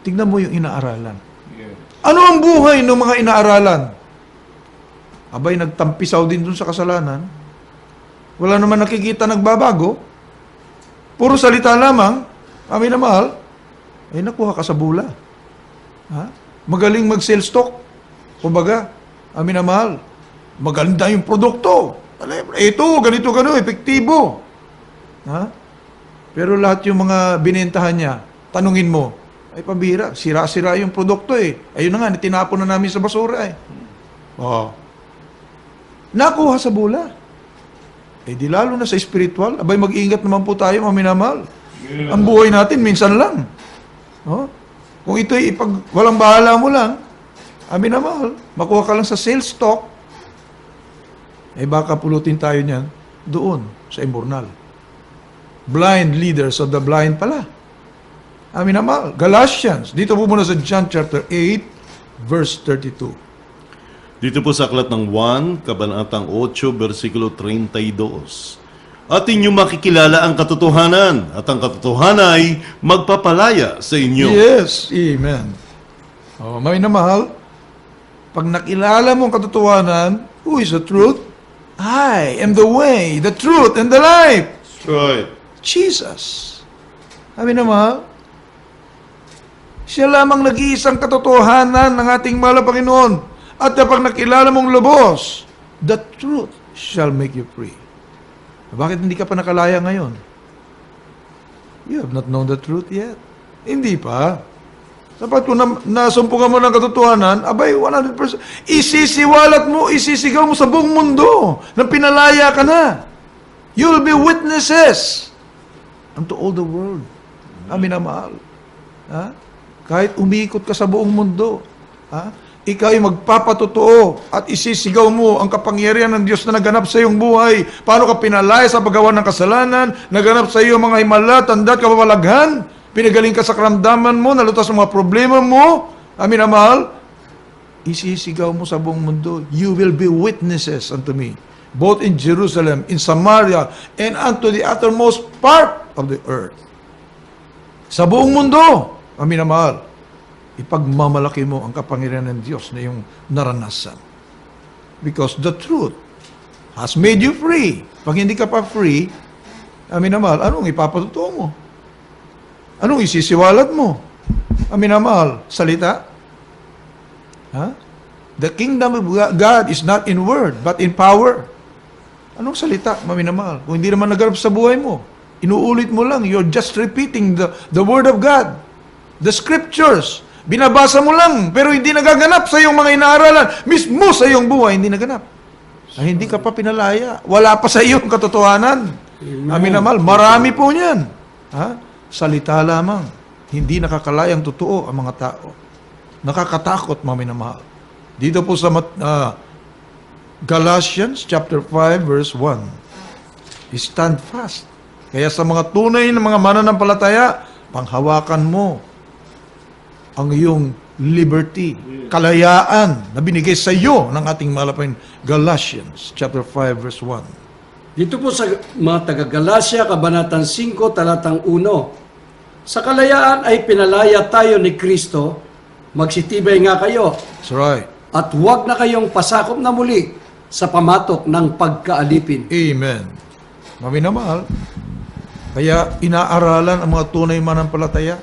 tignan mo yung inaaralan. Ano ang buhay ng mga inaaralan? Abay, nagtampisaw din dun sa kasalanan. Wala naman nakikita nagbabago. Puro salita lamang. Amin na mahal. Ay, nakuha ka sa bula. Ha? Magaling mag-sales talk. Kumbaga, amin na mahal. Maganda yung produkto. Ito, ganito, epektibo. Ha? Pero lahat yung mga binentahan niya, tanungin mo, ay pabira, sira-sira yung produkto eh. Ayun na nga, tinapon na namin sa basura eh. Oh. Nakuha sa bula. Eh di lalo na sa spiritual, abay mag-ingat naman po tayo, mga minamahal. Ang buhay natin, minsan lang. Oh? Kung ito'y walang bahala mo lang, amin na mahal, makuha ka lang sa sales talk, eh baka pulutin tayo niyan doon sa immortal. Blind leaders of the blind pala. Amin na mahal. Galatians, dito po muna sa John chapter 8, verse 32. Dito po sa aklat ng 1, kabanatang 8, versikulo 32. At inyong makikilala ang katotohanan, at ang katotohanan ay magpapalaya sa inyo. Yes, amen. Oh, may na mahal, pag nakilala mo ang katotohanan, who is the truth? I am the way, the truth, and the life. That's right. Jesus. Sabi na mahal, siya lamang nag-iisang katotohanan ng ating mahal na Panginoon. At kapag nakilala mong lubos, the truth shall make you free. Bakit hindi ka pa nakalaya ngayon? You have not known the truth yet. Hindi pa. Sapat kung nasumpungan mo ng katotohanan, abay, 100%. Isisiwalat mo, isisigaw mo sa buong mundo na pinalaya ka na. You'll be witnesses unto all the world. Amin na mahal. Ha? Kahit umikot ka sa buong mundo, ha? Ikaw ay magpapatotoo at isisigaw mo ang kapangyarihan ng Diyos na naganap sa iyong buhay. Paano ka pinalaya sa paggawa ng kasalanan, naganap sa iyo mga himala, tanda, kababalaghan, pinagaling ka sa karamdaman mo, nalutas ang mga problema mo. Amin na mahal. Isisigaw mo sa buong mundo, you will be witnesses unto me, both in Jerusalem, in Samaria, and unto the uttermost part of the earth. Sa buong mundo, amin na mahal, ipagmamalaki mo ang kapangyarihan ng Diyos na yung naranasan. Because the truth has made you free. Pag hindi ka pa free, amin na mahal, anong ipapatutuo mo? Anong isisiwalat mo? Amin na mahal, salita? Ha? The kingdom of God is not in word, but in power. Anong salita, amin na mahal? Kung hindi naman naganap sa buhay mo, inuulit mo lang, you're just repeating the word of God. The scriptures, binabasa mo lang, pero hindi nagaganap sa iyong mga inaaralan. Mismo sa iyong buhay, hindi naganap. Ay, hindi ka pa pinalaya. Wala pa sa iyong katotohanan. Amin na mahal. Marami po niyan. Ha? Salita lamang. Hindi nakakalayang totoo ang mga tao. Nakakatakot, mami na mahal. Dito po sa Galatians chapter 5, verse 1. Stand fast. Kaya sa mga tunay na mga mananampalataya, panghawakan mo ang iyong liberty, kalayaan na binigay sa iyo ng ating malapay. Galatians chapter 5 verse 1. Dito po sa mga taga-Galacia, Kabanatang 5, talatang 1. Sa kalayaan ay pinalaya tayo ni Kristo, magsitibay nga kayo. That's right. At huwag na kayong pasakop na muli sa pamatok ng pagkaalipin. Amen. Mami na mahal. Kaya inaaralan ang mga tunay manampalataya.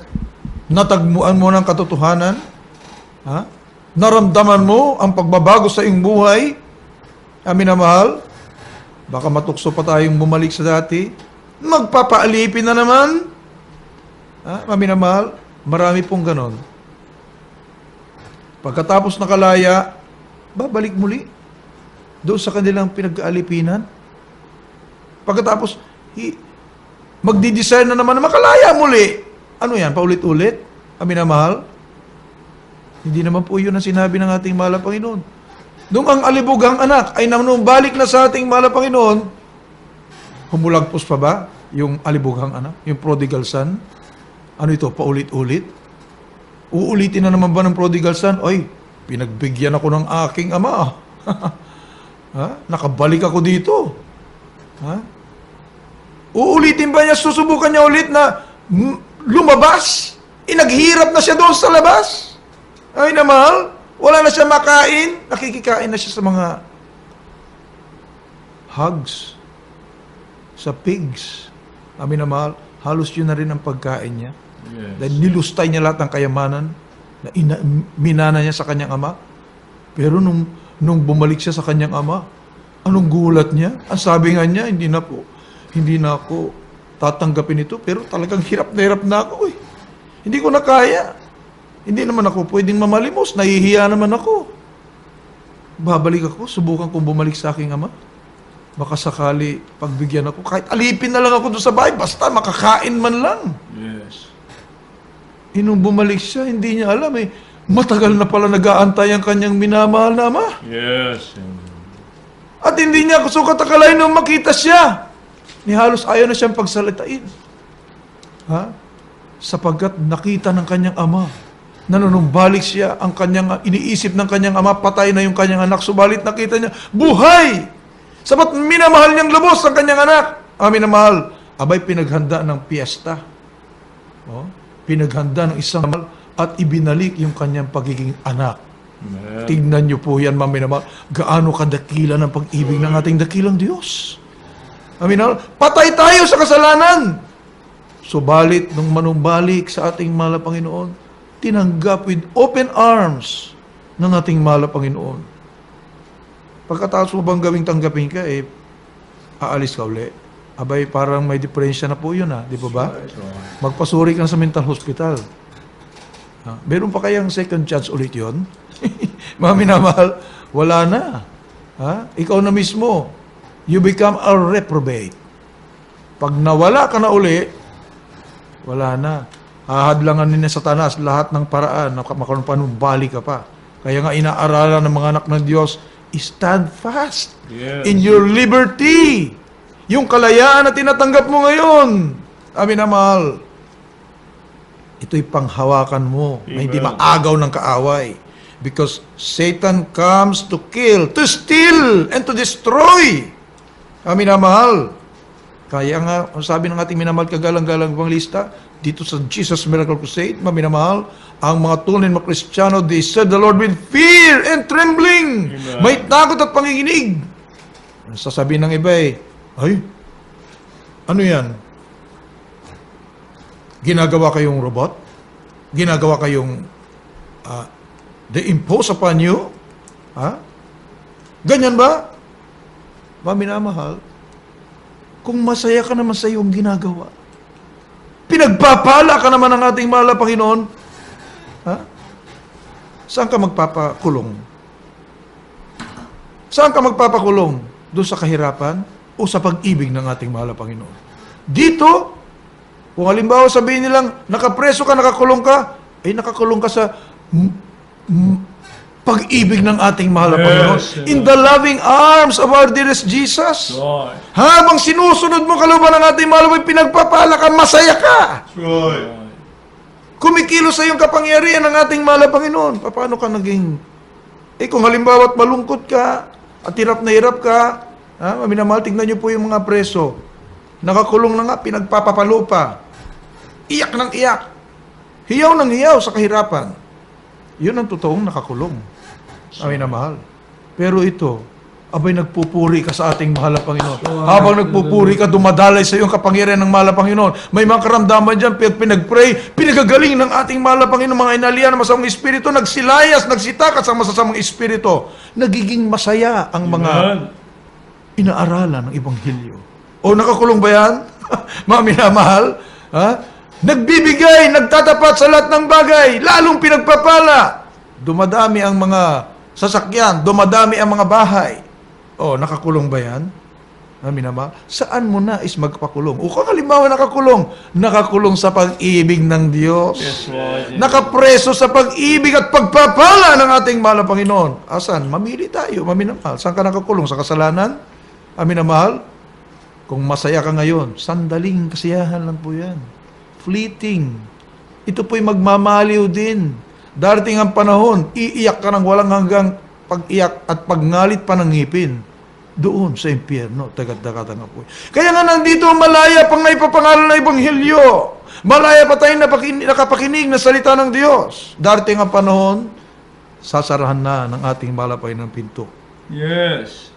Natagmuan mo ng katotohanan. Ha? Naramdaman mo ang pagbabago sa iyong buhay. Amin na mahal. Baka matukso pa tayong bumalik sa dati. Magpapaalipin na naman. Ha? Amin na mahal. Marami pong ganon. Pagkatapos nakalaya, babalik muli doon sa kanilang pinag-aalipinan. Pagkatapos, magdi-design na naman na makalaya muli. Ano yan? Paulit-ulit? Amin na mahal? Hindi naman po yun ang sinabi ng ating mahal na Panginoon. Nung ang alibughang anak ay nanumbalik na sa ating mahal na Panginoon, humulagpos pa ba yung alibughang anak? Yung prodigal son? Ano ito? Paulit-ulit? Uulitin na naman ba ng prodigal son? Ay, pinagbigyan ako ng aking ama. Ha? Nakabalik ako dito. Ha? Uulitin ba niya? Susubukan niya ulit na lumabas? Naghirap na siya doon sa labas? Ay na mahal, wala na siya makain, nakikikain na siya sa mga hugs. sa pigs. Amin na mahal, halos yun na rin ang pagkain niya. Yes. Dahil nilustay niya lahat ng kayamanan na minana niya sa kanyang ama. Pero nung bumalik siya sa kanyang ama, anong gulat niya? Ang sabi nga niya, hindi na ako tatanggapin ito, pero talagang hirap na ako eh. Hindi ko na kaya. Hindi naman ako pwedeng mamalimos, nahihiya naman ako. Babalik ako, subukan kong bumalik sa aking ama. Baka sakali pagbigyan ako, kahit alipin na lang ako doon sa bahay, basta makakain man lang. Yes. Nung bumalik siya, hindi niya alam eh. Matagal na pala nag-aantay ang kanyang minamahal na ama. Yes. At hindi niya sukat akalain nung makita siya. Ni halos ayaw na siyang pagsalitain. Ha? Sapagkat nakita ng kanyang ama na nung balik siya, ang kanyang iniisip ng kanyang ama, patay na yung kanyang anak. Subalit nakita niya, buhay! Sapat minamahal niyang lubos ang kanyang anak. Minamahal. Abay, pinaghanda ng piyesta. Oh? Pinaghanda ng isang mahal at ibinalik yung kanyang pagiging anak. Amen. Tignan niyo po yan, maminamahal. Gaano kadakila ng pag-ibig ng ating dakilang Diyos. Aminahal, patay tayo sa kasalanan. Subalit, nung manumbalik sa ating mahal na Panginoon, tinanggap with open arms ng ating mahal na Panginoon. Pagkatapos mo bang gawing tanggapin ka, aalis ka uli. Abay, parang may diferensya na po yun, di ba ba? Magpasuri ka sa mental hospital. Meron pa kayang second chance ulit yun? Mga minamahal, wala na. Ikaw na mismo, you become a reprobate. Pag nawala ka na uli, wala na. Hahadlangan ni Satanas lahat ng paraan na makapanumbalik ka pa. Kaya nga inaaralan ng mga anak ng Diyos, stand fast in your liberty. Yung kalayaan na tinatanggap mo ngayon, amin na mahal, ito'y panghawakan mo na hindi maagaw ng kaaway. Because Satan comes to kill, to steal, and to destroy. Amin na mahal. Kaya nga, sabi ng ating minamahal kagalang-galang evangelista, dito sa Jesus Miracle Crusade, maminamahal, ang mga tunay na Kristiyano, they serve the Lord with fear and trembling. Amen. May takot at panginginig. Sasabihin ng iba ay, ano yan? Ginagawa kayong robot? Ginagawa kayong they impose upon you? Ganyan ba? Maminamahal, kung masaya ka naman sa iyong ginagawa, pinagpapala ka naman ng ating mahal na Panginoon, saan ka magpapakulong? Saan ka magpapakulong? Doon sa kahirapan o sa pag-ibig ng ating mahal na Panginoon? Dito, kung halimbawa sabihin nilang nakapreso ka, nakakulong ka, nakakulong ka sa pag-ibig ng ating mahal na Panginoon. In the loving arms of our dearest Jesus. Right. Habang sinusunod mo kalooban ng ating mahal na pinagpapala ka, masaya ka. Right. Kumikilos sa iyong kapangyarihan ng ating mahal na Panginoon. Paano ka naging... kung halimbawa at malungkot ka, at hirap na hirap ka, minamahal, tingnan niyo po yung mga preso. Nakakulong na nga, pinagpapapalo pa. Iyak ng iyak. Hiyaw ng hiyaw sa kahirapan. Yun ang totoong nakakulong. Amin na mahal. Pero ito, abay nagpupuri ka sa ating mahal na Panginoon. Habang nagpupuri ka, dumadalay sa iyong kapangyarihan ng mahal na Panginoon. May mga karamdaman dyan, pinagpray, pinagagaling ng ating mahal na Panginoon, mga inalian ng masamang espiritu, nagsilayas, nagsitakas ang masasamang espiritu. Nagiging masaya ang mga inaaralan ng Ebanghelyo. O nakakulong ba yan? Mga minamahal? Nagbibigay, nagtatapat sa lahat ng bagay, lalong pinagpapala. Dumadami ang mga sasakyan, dumadami ang mga bahay. Nakakulong ba yan? Minamahal, saan mo na is magpakulong? O kung halimbawa nakakulong sa pag-ibig ng Diyos. Yes, Lord. Nakapreso sa pag-ibig at pagpapala ng ating mahal na Panginoon. Asan? Mamili tayo, maminamahal. Saan ka nakakulong? Sa kasalanan? Minamahal, kung masaya ka ngayon, sandaling kasiyahan lang po yan. Fleeting. Ito po'y magmamaliw din. Darating ang panahon, iiyak ka ng walang hanggang pag-iyak at pagngalit pa ng ngipin. Doon sa impyerno, tagat-dagatan nga po. Kaya nga nandito malaya pang naipapangalan ng Ebanghelyo. Malaya pa tayong nakapakinig na salita ng Diyos. Darating ang panahon, sasarahan na ng ating malapay ng pinto. Yes.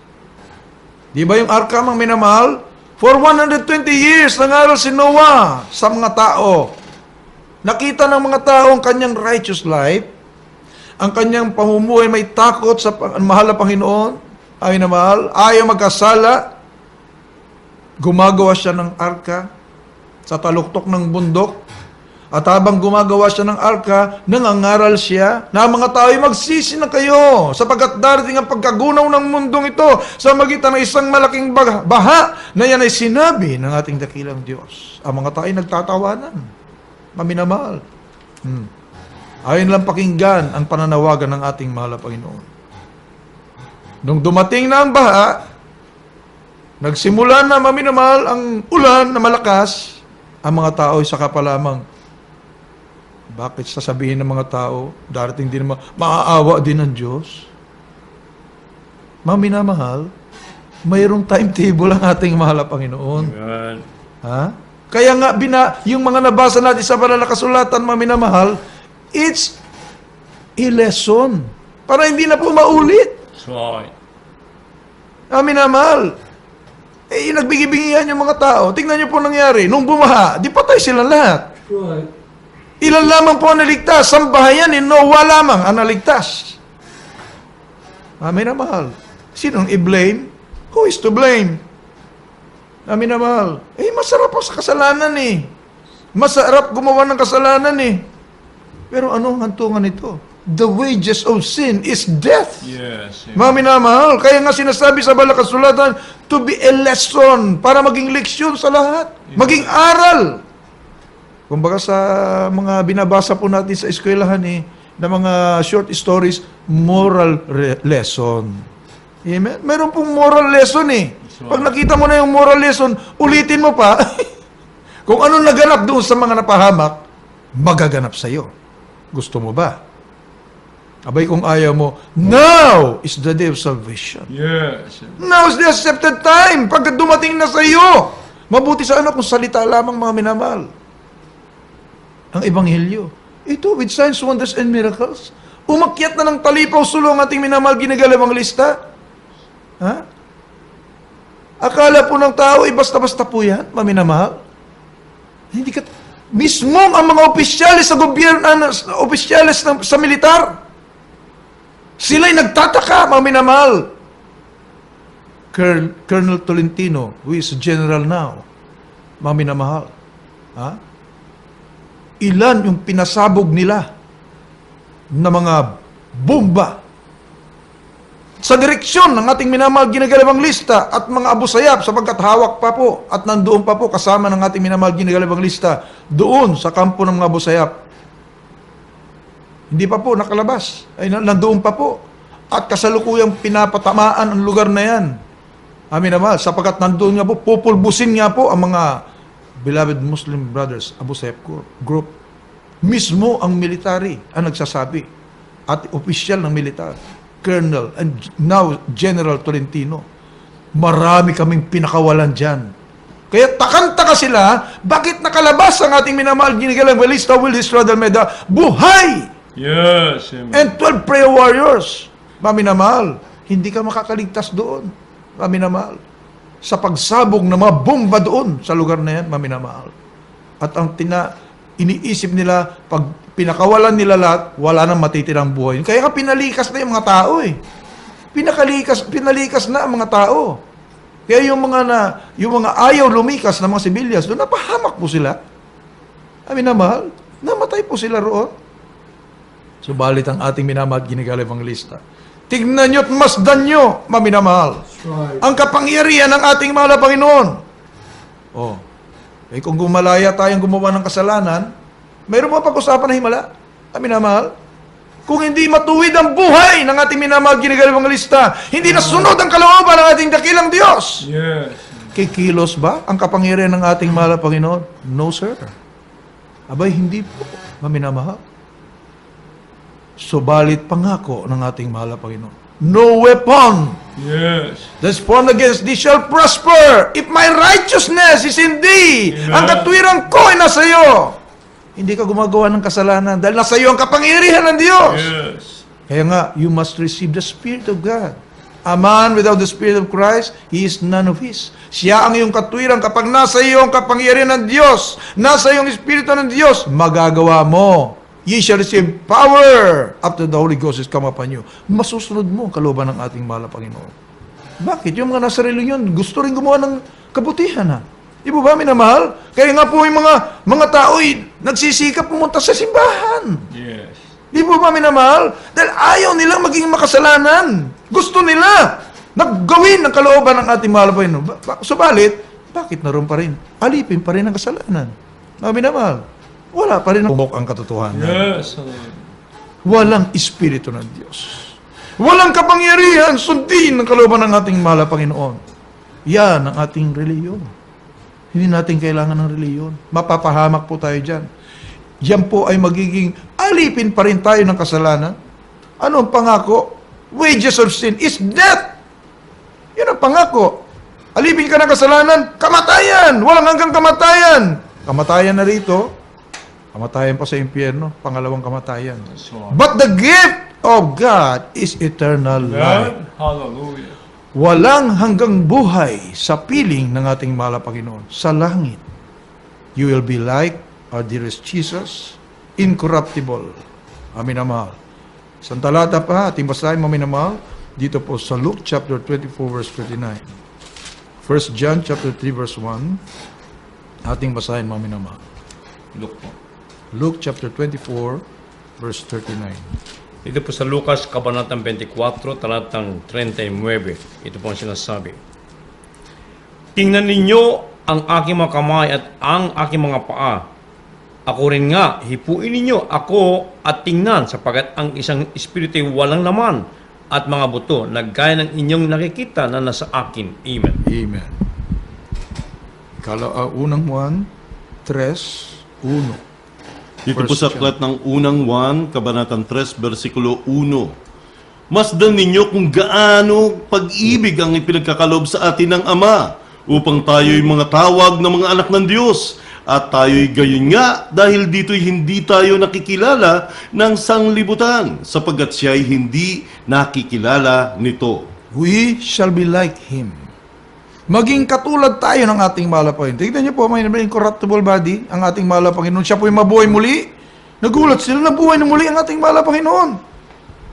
Di ba yung arka, mga minamahal? For 120 years, nangaral si Noah sa mga tao. Nakita ng mga tao ang kanyang righteous life, ang kanyang pamumuhay may takot sa mahal na Panginoon, ay na mahal, ayaw magkasala, gumagawa siya ng arka sa taluktok ng bundok, at habang gumagawa siya ng arka, nangangaral siya na mga tao ay magsisi na kayo sapagkat darating ang pagkagunaw ng mundong ito sa magitan ng isang malaking baha na yan ay sinabi ng ating dakilang Diyos. Ang mga tao ay nagtatawanan. Maminamahal. Ayon lang pakinggan ang pananawagan ng ating mahal na Panginoon. Nung dumating na ang baha, nagsimula na maminamahal ang ulan na malakas, ang mga tao ay saka pa lamang. Bakit sasabihin ng mga tao, darating din naman, maaawa din ng Diyos? Maminamahal, mayroong timetable ang ating mahal na Panginoon. Amen. Ha? Kaya nga, yung mga nabasa natin sa banal na kasulatan, maminamahal, it's a lesson. Para hindi na po maulit. That's right. Maminamahal. Nagbigibingihan yung mga tao. Tingnan niyo po nangyari. Nung bumaha, di patay sila lahat. Right. Ilan lamang po ang naligtas? Sambahayan ni Noah lamang ang naligtas. Maminamahal. Sinong i-blame? Who is to blame? Maminamahal. Masarap ako sa kasalanan eh. Masarap gumawa ng kasalanan eh. Pero ano ang hantungan nito? The wages of sin is death. Yes. Maminamahal. Kaya nga sinasabi sa banal na kasulatan, to be a lesson, para maging leksyon sa lahat. Maging aral. Kumbaga sa mga binabasa po natin sa eskwelahan na mga short stories, moral lesson. Amen? Meron pong moral lesson Pag nakita mo na yung moral lesson, ulitin mo pa. Kung anong naganap doon sa mga napahamak, magaganap sa iyo. Gusto mo ba? Abay kung ayaw mo, now is the day of salvation. Yes. Now is the accepted time. Pag dumating na sa iyo, mabuti sana kung salita lamang mga minamahal. Ang Ebanghelyo. Ito, with signs, wonders, and miracles. Umakyat na ng talipaw sulo ang ating minamahal ginagalawang lista. Ha? Akala po ng tao, basta-basta po yan, maminamahal. Hindi ka... Mismo ang mga opisyalis sa gobyerno, opisyalis sa militar, sila'y nagtataka, maminamahal. Colonel Tolentino, who is general now, maminamahal. Ha? Ilan yung pinasabog nila na mga bomba sa direksyon ng ating minamahal ginagalawang lista at mga Abu Sayyaf sapagkat hawak pa po at nandoon pa po kasama ng ating minamahal ginagalawang lista doon sa kampo ng mga Abu Sayyaf. Hindi pa po nakalabas. Nandoon pa po. At kasalukuyang pinapatamaan ang lugar na yan. Minamahal, sapagkat nandoon nga po, pupulbusin nga po ang mga beloved Muslim brothers, Abu Sayyaf group. Mismo ang military ang nagsasabi at opisyal ng militar, Colonel and now General Tolentino. Marami kaming pinakawalan dyan. Kaya takanta sila, bakit nakalabas ang ating minamahal ginigalang lista Will Destroy Almeida? Buhay! Yes. Amen. And 12 prayer warriors. Maminamahal, hindi ka makakaligtas doon. Maminamahal. Sa pagsabog ng mga bomba doon sa lugar na yan, maminamahal. At ang iniisip nila, pag pinakawalan nila lahat, wala nang matitirang buhay. Kaya ka pinalikas na yung mga tao Pinalikas na ang mga tao. Kaya yung mga ayaw lumikas na mga sibilyas, doon napahamak po sila. Maminamahal, namatay po sila roon. Subalit ang ating minamahal ginigalawang lista. Tignan nyo at masdan nyo, maminamahal. Right. Ang kapangyarihan ng ating mahal na Panginoon. Kung gumalaya tayong gumawa ng kasalanan, mayroon mga pag-usapan na himala. Minamahal. Kung hindi matuwid ang buhay ng ating minamahal ginigalawang lista, hindi nasunod ang kalooban ng ating dakilang Diyos. Yes. Kikilos ba ang kapangyarihan ng ating mahal na Panginoon? No, sir. Abay, hindi po, maminamahal. Subalit pangako ng ating mahal na Panginoon. No weapon that's formed against thee shall prosper. If my righteousness is in thee, ang katwiran ko ay nasa iyo. Hindi ka gumagawa ng kasalanan dahil nasa iyo ang kapangyarihan ng Diyos. Yes. Kaya nga, you must receive the Spirit of God A man without the Spirit of Christ, he is none of his. Siya ang iyong katwiran. Kapag nasa iyo ang kapangyarihan ng Diyos, nasa iyo ang Espiritu ng Diyos, magagawa mo. Ye shall receive power after the Holy Ghost is come upon you. Masusunod mo ang kalooban ng ating mahal na Panginoon. Bakit? Yung mga nasa reliyon, gusto rin gumawa ng kabutihan, ha? Di po ba, minamahal? Kaya nga po yung mga tao'y nagsisikap pumunta sa simbahan. Yes. Di po ba, minamahal? Dahil ayaw nilang maging makasalanan. Gusto nila naggawin ang kalooban ng ating mahal na Panginoon. Subalit, bakit naroon pa rin? Alipin pa rin ang kasalanan. Mga minamahal, wala pa rin ang katotohanan. Yes. Walang Espiritu ng Diyos. Walang kapangyarihan sundin ang kalooban ng ating mahal na Panginoon. Yan ang ating reliyon. Hindi natin kailangan ng reliyon. Mapapahamak po tayo dyan. Yan po ay magiging alipin pa rin tayo ng kasalanan. Ano ang pangako? Wages of sin is death. Yan ang pangako. Alipin ka ng kasalanan, kamatayan. Walang hanggang kamatayan. Kamatayan na rito. Kamatayan pa sa impyerno. Pangalawang kamatayan. But the gift of God is eternal life. Hallelujah. Walang hanggang buhay sa piling ng ating mahal na Panginoon. Sa langit, you will be like our dearest Jesus, incorruptible. Amin na mahal. Isang talata pa, ating basahin, amin na mahal, dito po sa Luke chapter 24 verse 39. 1 John chapter 3 verse 1, ating basahin, amin na mahal. Luke chapter 24 verse 39. Ito po sa Lucas, Kabanatang 24, talatang 39. Ito po ang sinasabi. Tingnan ninyo ang aking mga kamay at ang aking mga paa. Ako rin nga, hipuin ninyo ako at tingnan sapagat ang isang espiritu ay walang laman at mga buto na gaya ng inyong nakikita na nasa akin. Amen. Amen. Unang Juan 3:1. Dito po sa aklat ng unang Juan, Kabanatang 3, versikulo 1. Masdan ninyo kung gaano pag-ibig ang ipinagkakalob sa atin ng Ama upang tayo'y mga tawag ng mga anak ng Diyos. At tayo'y gayon nga dahil dito'y hindi tayo nakikilala ng sanglibutan sapagkat siya'y hindi nakikilala nito. We shall be like Him. Maging katulad tayo ng ating mahal na Panginoon. Tignan niyo po, may incorruptible body, ang ating mahal na Panginoon. Siya po ay mabuhay muli. Nagulat sila, nabuhay na muli ang ating mahal na Panginoon.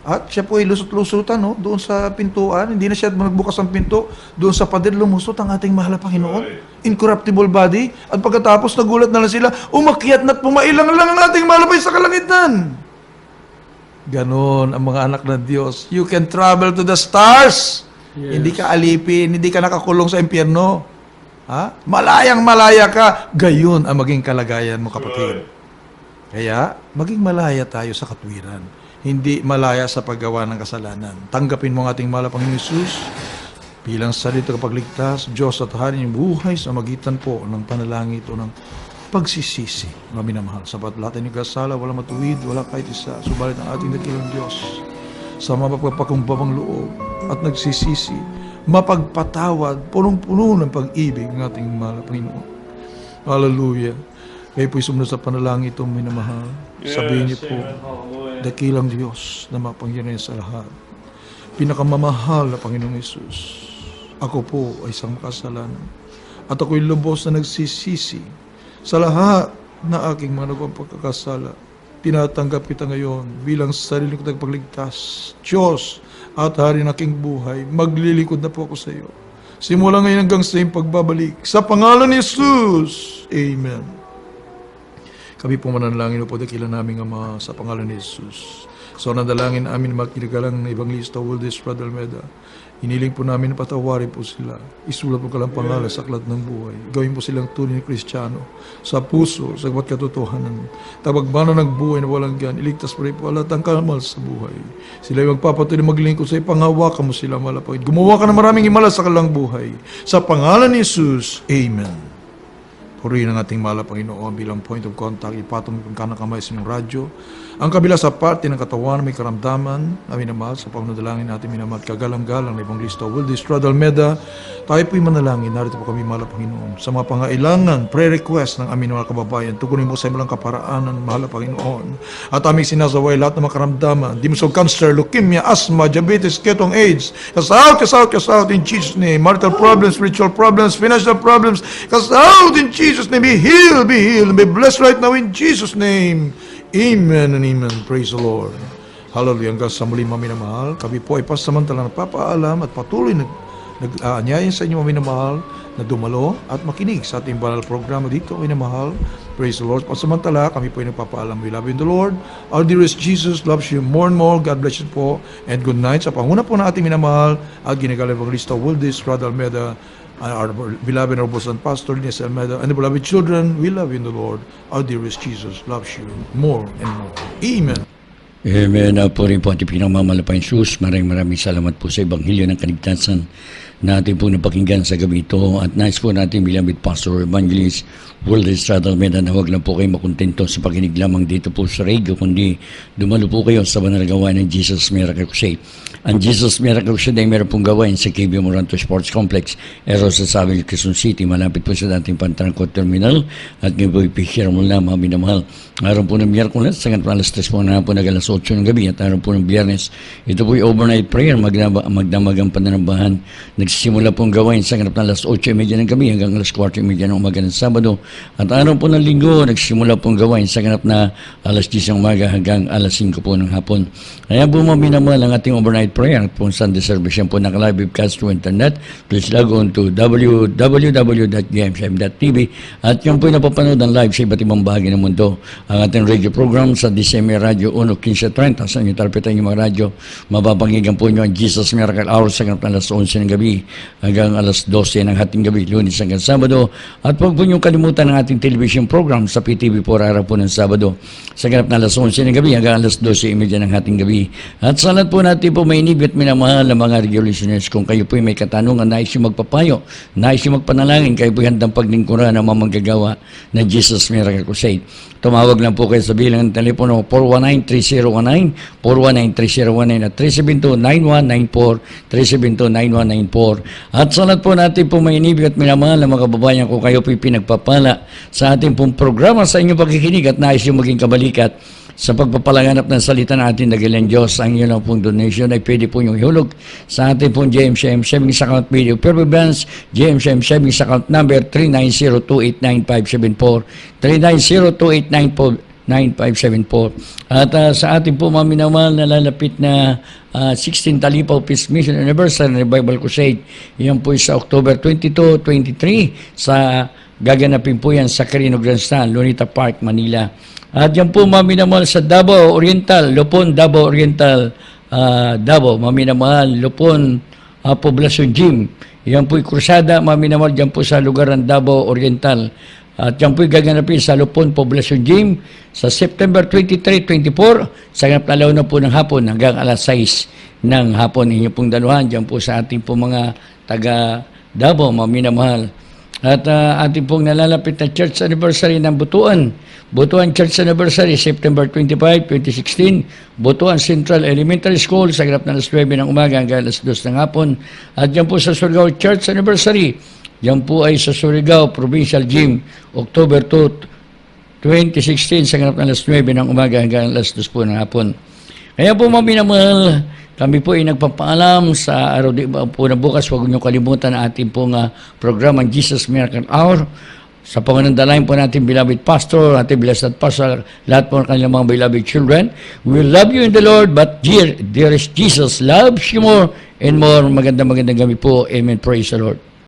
At siya po ay lusot-lusutan, no? Doon sa pintuan. Hindi na siya nagbukas ng pinto. Doon sa pader, lumusot ang ating mahal na Panginoon. Incorruptible body. At pagkatapos, nagulat na lang sila, umakyat na't pumailang lang ang ating mahal na Panginoon sa kalangitan. Ganon ang mga anak ng Diyos. You can travel to the stars. Yes. Hindi ka alipin, hindi ka nakakulong sa impyerno. Ha? Malayang-malaya ka. Gayon ang maging kalagayan mo, kapatid. Kaya, maging malaya tayo sa katwiran. Hindi malaya sa paggawa ng kasalanan. Tanggapin mo ang ating mahal na Panginoon Hesus bilang salita kapagligtas, Diyos at Hari ng buhay sa magitan po ng panalangin ito ng pagsisisi. Maminamahal. Sapat lahat ng kasala, wala matuwid, wala kahit isa. Subalit ang ating dakilang Diyos sa mapagpapakumbabang loob at nagsisisi, mapagpatawad, punong-puno ng pag-ibig ng ating mahal na Panginoon. Hallelujah. Kayo po'y sumunod sa panalangin itong minamahal. Sabihin niyo po, dakilang Diyos na mapangyarihan sa lahat. Pinakamamahal na Panginoong Hesus. Ako po ay isang makasalanan. At ako'y lubos na nagsisisi sa lahat na aking mga nagawang pagkakasala. Tinatanggap kita ngayon bilang sarili ko tagapagligtas. Diyos at Hari ng aking buhay, maglilingkod na po ako sa iyo. Simula ngayon hanggang sa iyong pagbabalik. Sa pangalan ni Jesus. Amen. Kami po mananalangin po dakilan naming Ama sa pangalan ni Jesus. So nadalangin namin magkilagalang na Evangelista Wildis Brother Almeida. Hiniling po namin na patawarin po sila. Isulat po kalang pangalan sa aklat ng buhay. Gawin po silang tunay na Kristiyano sa puso, sa bawat katotohanan. Tabagbana ng buhay na walang gan. Iligtas po rin po alat ang kamal sa buhay. Sila ay magpapatuloy maglingkod sa ipanghawakan mo sila malapagid. Gumawa ka ng maraming himala sa kalang buhay. Sa pangalan ni Jesus, Amen. purihin ang ating mahal na Panginoon bilang point of contact. Ipatong kung kanang kamay sa inyong radyo. Ang kabila sa parte ng katawan may karamdaman na minamahal sa pangunadalangin natin minamahal kagalang-galang na Evangelista Wildy Estrada Almeda. Tayo po'y manalangin. Narito po kami mahal na Panginoon. Sa mga pangailangan, prayer request ng aming mga kababayan, tugunin mo sa ilang kaparaanan, mahal na Panginoon. At aming sinasaway lahat ng mga karamdaman. Dimsol cancer, leukemia, asthma, diabetes, ketong AIDS. Cast out in Jesus' name. Marital problems, spiritual problems, financial problems. Cast out in Jesus' name. Be healed, be blessed right now in Jesus' name. Amen and amen. Praise the Lord. Hallelujah. Hanggang sa muli, mga minamahal, kami po ay pasamantala nagpapaalam at patuloy nag-aanyayan sa inyo, mga minamahal, na dumalo at makinig sa ating banal programa dito, mga minamahal. Praise the Lord. Pasamantala, kami po ay nagpapaalam. We love you in the Lord. Our dearest Jesus loves you more and more. God bless you po. And good night. Sa panguna po na ating minamahal at ginagalang Evangelista Wildy Estrada Almeda, our beloved and robust Pastor Ines Almeda, and the beloved children, we love you in the Lord. Our dearest Jesus loves you more and more. Amen. Amen. Po rin po ating pinamamalapang Jesus. Maraming salamat po sa Ebanghelyo ng Kaligtasan na ating po napakinggan sa gabi ito. At nais po natin bilang with Pastor Evangelist Wildy Estrada Almeda na huwag lang po kayo makontento sa pakinig lamang dito po sa radio, kundi dumalo po kayo sa banal gawain ng Jesus Miracle Crusade. Ang Jesus Miracle Crusade ay meron pong gawain sa KB Moranto Sports Complex, Eros sa Saville, Quezon City, malapit po sa dating Pantrangco Terminal. At ngayon po ipishare mo lang, mga minamahal. Araw po ng Miyerkules, hanggang alas 3 po na po alas 8 ng gabi. At araw po ng Biyernes, ito po yung overnight prayer, magdamagang pananambahan. Nagsisimula pong gawain sa hanggang alas 8:30 ng gabi hanggang alas 4:30 ng umaga ng Sabado. At araw po ng Linggo, nagsimula pong gawain sa ganap na alas 10 ng umaga hanggang alas 5 po ng hapon. Kaya po mga minamahal ang ating overnight prayer at po Sunday service yan po naka-live webcast through internet. Please log on to www.gmsm.tv at yan po napapanood ang live sa iba't ibang bahagi ng mundo. Ang ating radio program sa DCMA Radio 1:15:30 sa inyo talpitan yung mga radyo. Mapapakinggan po nyo ang Jesus Miracle Hour sa ganap na alas 11 ng gabi hanggang alas 12 ng hating gabi, Lunes hanggang Sabado. At huwag po nyo kalimutan ang ating television program sa PTV4 araw po ng Sabado sa ganap na alas 11 ng gabi hanggang alas 12:30 ng hating gabi. At sa lahat po natin po may inibig at minamahal na mga radio listeners, kung kayo po may katanungan, nais yung magpapayo, nais yung magpanalangin, kayo po handang paglingkuran ng mga manggagawa na Jesus Miracle Crusade. Tumawag lang po kayo sa bilang ng telepono 419-3019, 419-3019 at 372-9194, 372-9194. At sa lahat po natin po may inibig at minamahal na mga kababayan, kung kayo po pinagpapala sa ating pong programa sa inyong pagkikinig at nais yung maging kabalikat sa pagpapalanganap ng salita ng ating dakilang Diyos, ang inyo lang pong donation ay pwede po yung ihulog sa ating pong GMCM Savings Account Video Pure Balance, GMCM Savings Account number 390289574, 390289574. At sa ating po mga minamahal na lalapit na 16 Talipaw Peace Mission Anniversary Revival Crusade, yan po sa October 22, 23 sa gaganapin po yan sa Carino Grandstand, Lunita Park, Manila. At yan po mga minamahal sa Davao Oriental, Lupon, Davao Oriental, Davao, mga minamahal, Lupon, Poblacion Gym. Yan po'y krusada, mga minamahal, dyan po sa lugar ng Davao Oriental. At yan po'y gaganapin sa Lupon, Poblacion Gym sa September 23-24, sa ganap na na po ng hapon hanggang alas 6 ng hapon. Inyo pong daluhan, dyan po sa ating po mga taga Davao, mga minamahal. At ating pong nalalapit na church anniversary ng Butuan Church Anniversary, September 25, 2016, Butuan Central Elementary School, sa ganap na alas 9 ng umaga hanggang alas 2 ng hapon. At yan po sa Surigao Church Anniversary, yan po ay sa Surigao Provincial Gym, October 2, 2016, sa ganap na alas 9 ng umaga hanggang alas 2 po ng hapon. Kaya po mga minamahal, kami po ay nagpapaalam sa araw po na bukas. Huwag niyo kalimutan ang ating pong programang Jesus Miracle Hour. Sa panganandalain po natin, beloved pastor, ating blessed pastor, lahat po ng kanilang mga beloved children. We love you in the Lord, but dearest Jesus loves you more and more. Magandang gabi po. Amen. Praise the Lord.